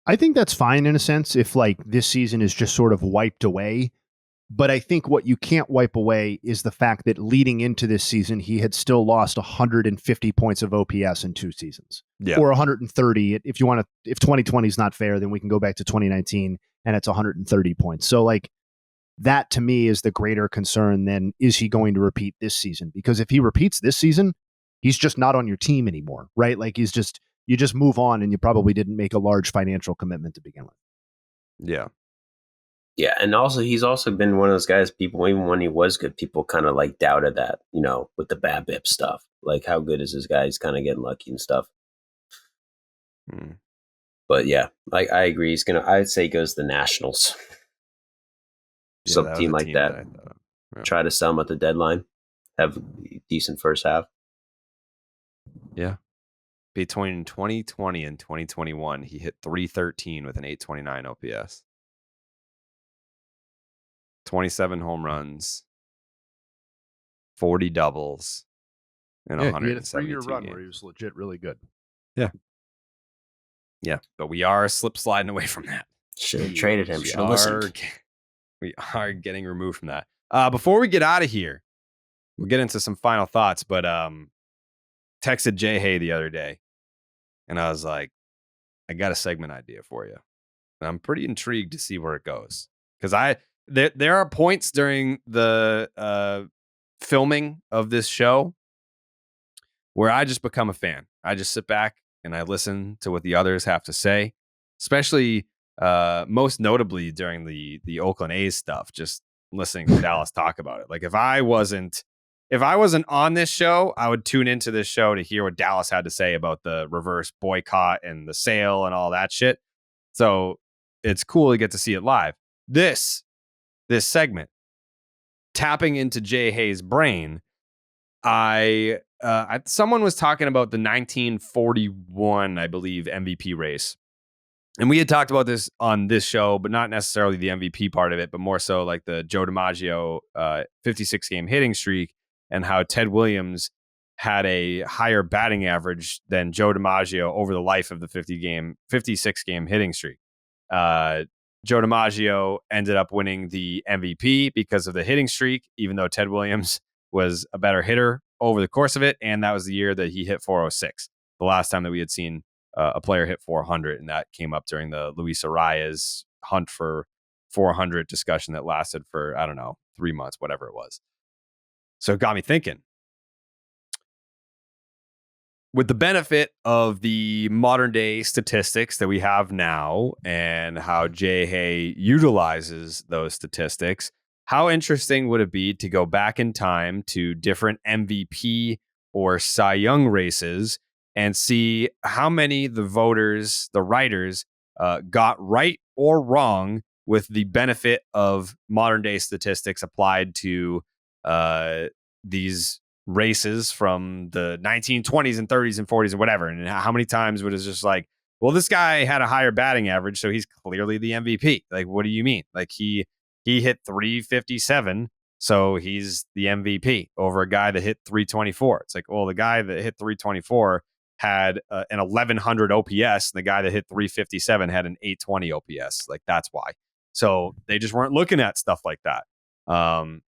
I think that's fine in a sense if like this season is just sort of wiped away. But I think what you can't wipe away is the fact that leading into this season, he had still lost 150 points of OPS in 2 seasons, or 130. If 2020 is not fair, then we can go back to 2019 and it's 130 points. So like that to me is the greater concern than is he going to repeat this season? Because if he repeats this season, he's just not on your team anymore, right? Like you just move on and you probably didn't make a large financial commitment to begin with. Yeah. Yeah, and also he's also been one of those guys, people, even when he was good, people kind of like doubted that, you know, with the BABIP stuff. Like, how good is this guy? He's kind of getting lucky and stuff. But yeah, I agree. I'd say he goes to the Nationals. Some team like that. Try to sell him at the deadline. Have a decent first half. Yeah. Between 2020 and 2021, he hit 313 with an 829 OPS. 27 home runs, 40 doubles, and 172 he had a 3-year run games. where he was legit really good. Yeah. Yeah, but we are slip sliding away from that. Should have traded him. Should have listened. We are getting removed from that. Before we get out of here, we'll get into some final thoughts, but texted Jay Hay the other day, and I was like, I got a segment idea for you. And I'm pretty intrigued to see where it goes. Because there are points during the filming of this show where I just become a fan. I just sit back and I listen to what the others have to say, especially most notably during the Oakland A's stuff, just listening to Dallas talk about it. Like if I wasn't on this show, I would tune into this show to hear what Dallas had to say about the reverse boycott and the sale and all that shit. So it's cool to get to see it live. This segment, tapping into Jay Hay's brain, someone was talking about the 1941, I believe, MVP race. And we had talked about this on this show, but not necessarily the MVP part of it, but more so like the Joe DiMaggio 56-game hitting streak and how Ted Williams had a higher batting average than Joe DiMaggio over the life of the 56-game hitting streak. Joe DiMaggio ended up winning the MVP because of the hitting streak, even though Ted Williams was a better hitter over the course of it. And that was the year that he hit 406, the last time that we had seen a player hit 400. And that came up during the Luis Arias hunt for 400 discussion that lasted for, I don't know, 3 months, whatever it was. So it got me thinking. With the benefit of the modern day statistics that we have now and how Jay Hay utilizes those statistics, how interesting would it be to go back in time to different MVP or Cy Young races and see how many the voters, the writers, got right or wrong with the benefit of modern day statistics applied to these races from the 1920s and 30s and 40s or whatever. And how many times would it just like, well, this guy had a higher batting average, so he's clearly the MVP. Like, what do you mean? Like he hit 357, so he's the MVP over a guy that hit 324. It's like, well, the guy that hit 324 had an 1100 OPS, and the guy that hit 357 had an 820 OPS. Like, that's why. So they just weren't looking at stuff like that.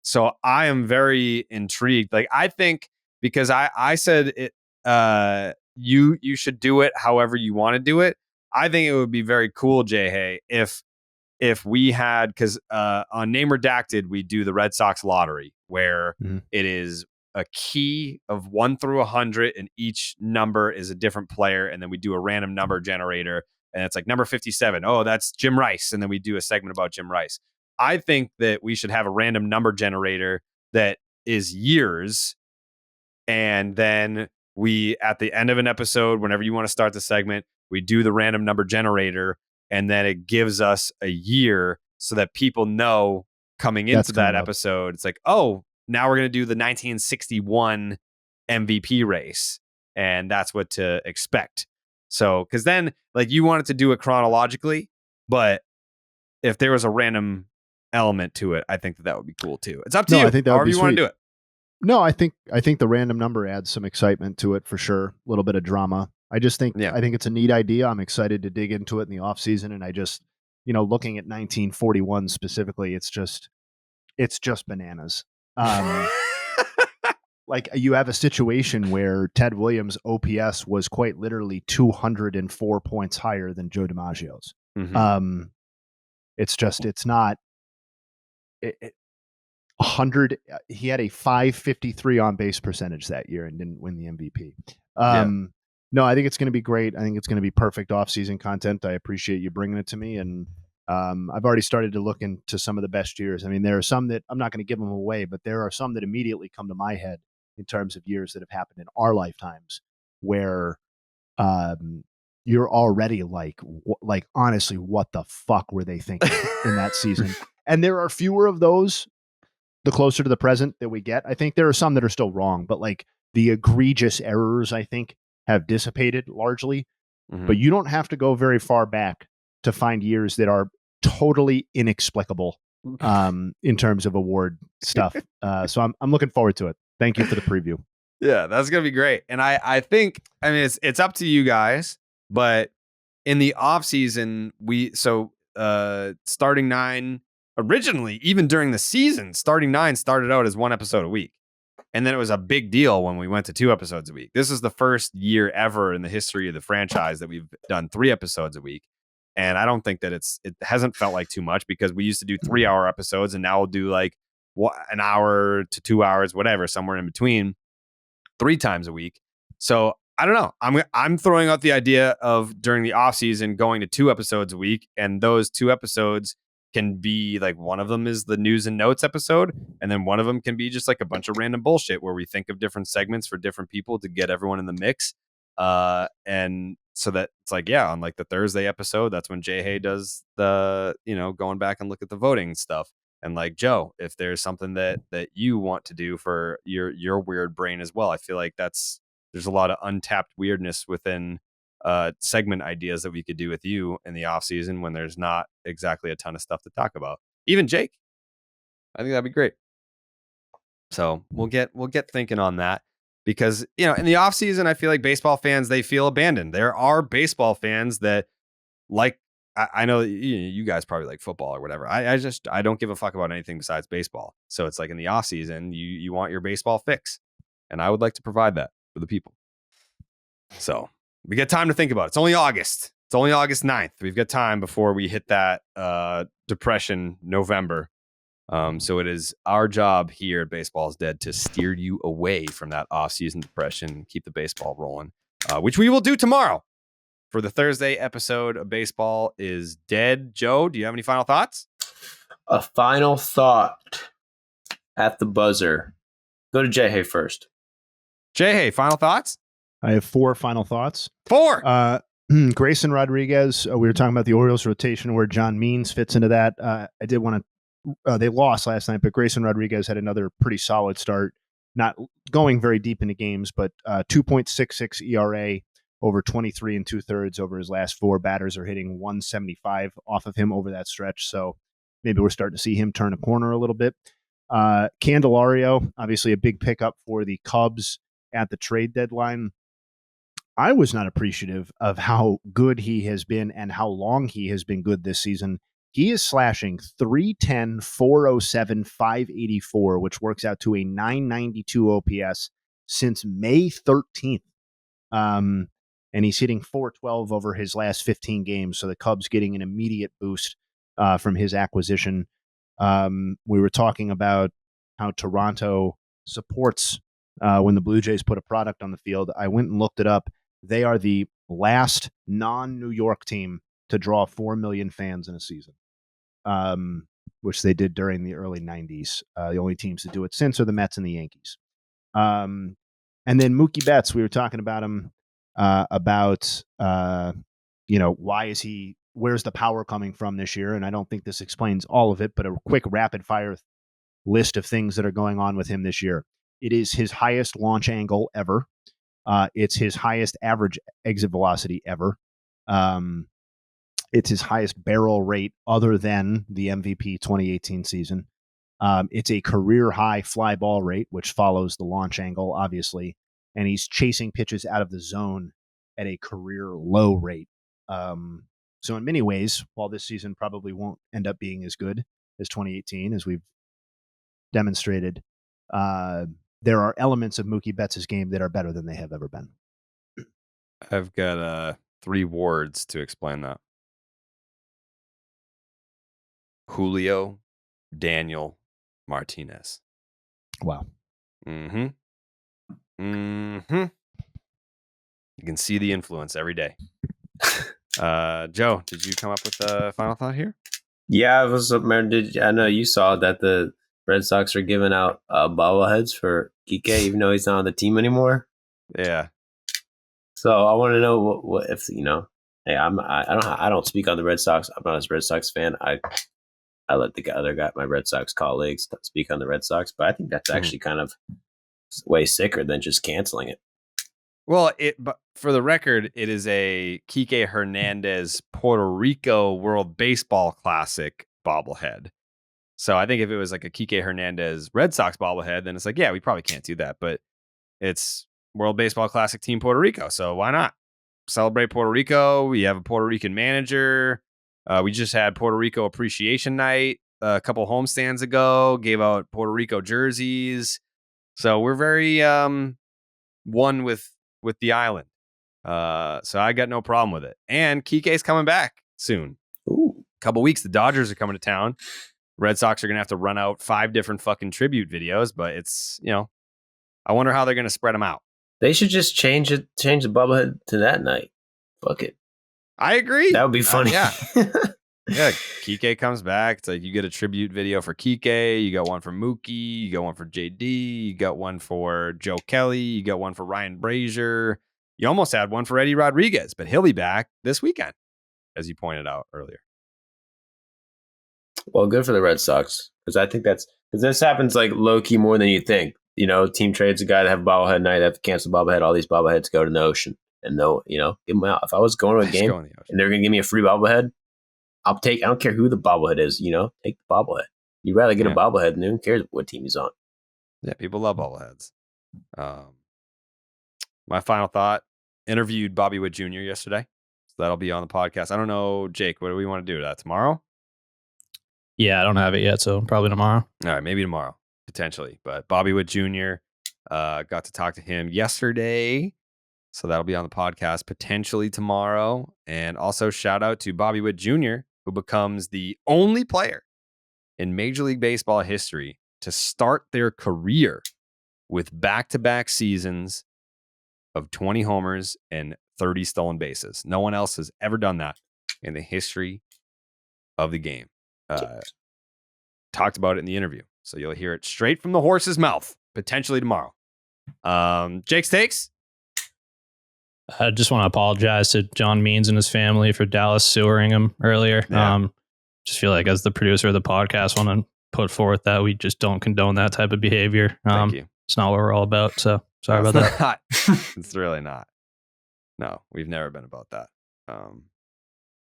So I am very intrigued. Like, I think because I said it, you should do it however you want to do it. I think it would be very cool, Jay Hay, if we had, because on Name Redacted, we do the Red Sox lottery where it is a key of 1 through 100, and each number is a different player. And then we do a random number generator, and it's like number 57. Oh, that's Jim Rice. And then we do a segment about Jim Rice. I think that we should have a random number generator that is years. And then we, at the end of an episode, whenever you want to start the segment, we do the random number generator, and then it gives us a year so that people know coming into that episode. It's like, oh, now we're going to do the 1961 MVP race, and that's what to expect. So, because then, like, you wanted to do it chronologically, but if there was a random element to it, I think that would be cool too. It's up to you. I think that however you want to do it. No, I think the random number adds some excitement to it for sure. A little bit of drama. I just think I think it's a neat idea. I'm excited to dig into it in the off season, and I just, looking at 1941 specifically, it's just bananas. Like, you have a situation where Ted Williams' OPS was quite literally 204 points higher than Joe DiMaggio's. It's not 100. He had a 553 on base percentage that year and didn't win the MVP. No, I think it's going to be great. I think it's going to be perfect off-season content. I appreciate you bringing it to me, and I've already started to look into some of the best years. I mean, there are some that I'm not going to give them away, but there are some that immediately come to my head in terms of years that have happened in our lifetimes where you're already like honestly, what the fuck were they thinking in that season? And there are fewer of those the closer to the present that we get. I think there are some that are still wrong, but like the egregious errors, I think, have dissipated largely. But you don't have to go very far back to find years that are totally inexplicable in terms of award stuff. So I'm looking forward to it. Thank you for the preview. Yeah, that's going to be great. And I think, I mean, it's up to you guys, but in the off season, starting 9 originally, even during the season, starting 9 started out as 1 episode a week. And then it was a big deal when we went to 2 episodes a week. This is the first year ever in the history of the franchise that we've done 3 episodes a week. And I don't think that it hasn't felt like too much, because we used to do 3-hour episodes, and now we'll do like an hour to 2 hours, whatever, somewhere in between, 3 times a week. So I don't know. I'm throwing out the idea of during the off season going to 2 episodes a week, and those 2 episodes can be like, one of them is the news and notes episode, and then one of them can be just like a bunch of random bullshit where we think of different segments for different people to get everyone in the mix. And so that it's like, yeah, on like the Thursday episode, that's when Jay Hay does the, going back and look at the voting stuff. And like, Joe, if there's something that you want to do for your weird brain as well, I feel like there's a lot of untapped weirdness within segment ideas that we could do with you in the off season when there's not exactly a ton of stuff to talk about. Even Jake, I think that'd be great. So we'll get thinking on that, because in the off season, I feel like baseball fans, they feel abandoned. There are baseball fans that like, I know you guys probably like football or whatever. I don't give a fuck about anything besides baseball. So it's like in the off season, you want your baseball fix, and I would like to provide that for the people. So we get time to think about it. It's only August. It's only August 9th. We've got time before we hit that depression November. So it is our job here at Baseball is Dead to steer you away from that off-season depression, keep the baseball rolling, which we will do tomorrow for the Thursday episode of Baseball is Dead. Joe, do you have any final thoughts? A final thought. at the buzzer. Go to Jay Hay first. Jay Hay, final thoughts? I have 4 final thoughts. 4. Grayson Rodriguez. We were talking about the Orioles rotation where John Means fits into that. I did want to. They lost last night, but Grayson Rodriguez had another pretty solid start. Not going very deep into games, but 2.66 ERA over 23 2/3 over his last 4. Batters are hitting 175 off of him over that stretch. So maybe we're starting to see him turn a corner a little bit. Candelario, obviously a big pickup for the Cubs at the trade deadline. I was not appreciative of how good he has been and how long he has been good this season. He is slashing 310, 407, 584, which works out to a 992 OPS since May 13th. And he's hitting 412 over his last 15 games. So the Cubs getting an immediate boost from his acquisition. We were talking about how Toronto supports when the Blue Jays put a product on the field. I went and looked it up. They are the last non-New York team to draw 4 million fans in a season, which they did during the early 90s. The only teams to do it since are the Mets and the Yankees. And then Mookie Betts, we were talking about him, where's the power coming from this year? And I don't think this explains all of it, but a quick rapid fire list of things that are going on with him this year. It is his highest launch angle ever. It's his highest average exit velocity ever. It's his highest barrel rate other than the MVP 2018 season. It's a career high fly ball rate, which follows the launch angle, obviously. And he's chasing pitches out of the zone at a career low rate. So in many ways, while this season probably won't end up being as good as 2018, as we've demonstrated, there are elements of Mookie Betts' game that are better than they have ever been. I've got 3 words to explain that. Julio Daniel Martinez. Wow. Mm-hmm. Mm-hmm. You can see the influence every day. Joe, did you come up with a final thought here? Yeah, I know you saw that the Red Sox are giving out bobbleheads for Kike, even though he's not on the team anymore. Yeah. So I want to know what if Hey, I don't speak on the Red Sox. I'm not a Red Sox fan. I let the other guy, my Red Sox colleagues, speak on the Red Sox. But I think that's actually kind of way sicker than just canceling it. Well, but for the record, it is a Kike Hernandez Puerto Rico World Baseball Classic bobblehead. So I think if it was like a Kike Hernandez Red Sox bobblehead, then it's like, yeah, we probably can't do that. But it's World Baseball Classic Team Puerto Rico. So why not celebrate Puerto Rico? We have a Puerto Rican manager. We just had Puerto Rico Appreciation Night a couple homestands ago, gave out Puerto Rico jerseys. So we're very one with the island. So I got no problem with it. And Kike's coming back soon. Ooh. Couple weeks. The Dodgers are coming to town. Red Sox are going to have to run out 5 different fucking tribute videos, but it's, I wonder how they're going to spread them out. They should just change the bobblehead to that night. Fuck it. I agree. That would be funny. Yeah. Yeah. Kike comes back. It's like you get a tribute video for Kike. You got one for Mookie. You got one for JD. You got one for Joe Kelly. You got one for Ryan Brazier. You almost had one for Eddie Rodriguez, but he'll be back this weekend, as you pointed out earlier. Well, good for the Red Sox, because I think because this happens like low key more than you think. Team trades a guy to have a bobblehead night, have to cancel bobblehead. All these bobbleheads go to the ocean, and give them out. If I was going to a game and they're going to give me a free bobblehead, I don't care who the bobblehead is. Take the bobblehead. You'd rather get a bobblehead than who cares what team he's on. Yeah, people love bobbleheads. My final thought: interviewed Bobby Witt Jr. yesterday, so that'll be on the podcast. I don't know, Jake. What do we want to do? That tomorrow? Yeah, I don't have it yet, so probably tomorrow. All right, maybe tomorrow, potentially. But Bobby Witt Jr. Got to talk to him yesterday, so that'll be on the podcast potentially tomorrow. And also shout out to Bobby Witt Jr., who becomes the only player in Major League Baseball history to start their career with back-to-back seasons of 20 homers and 30 stolen bases. No one else has ever done that in the history of the game. Talked about it in the interview. So you'll hear it straight from the horse's mouth, potentially tomorrow. Jake's takes. I just want to apologize to John Means and his family for Dallas sewering him earlier. Yeah. Just feel like as the producer of the podcast, want to put forth that we just don't condone that type of behavior. Thank you. It's not what we're all about. So sorry about that. It's really not. No, we've never been about that.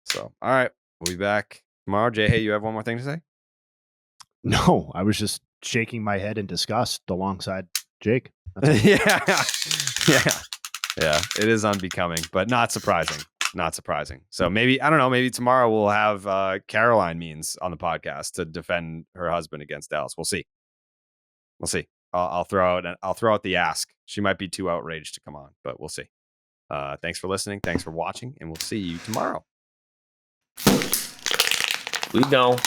So, all right. We'll be back tomorrow. Jay, hey, you have one more thing to say? No, I was just shaking my head in disgust alongside Jake. Yeah, it is unbecoming, but not surprising. Not surprising. So maybe, I don't know, maybe tomorrow we'll have Caroline Means on the podcast to defend her husband against Dallas. We'll see. I'll throw out the ask. She might be too outraged to come on, but we'll see. Thanks for listening. Thanks for watching, and we'll see you tomorrow. We don't.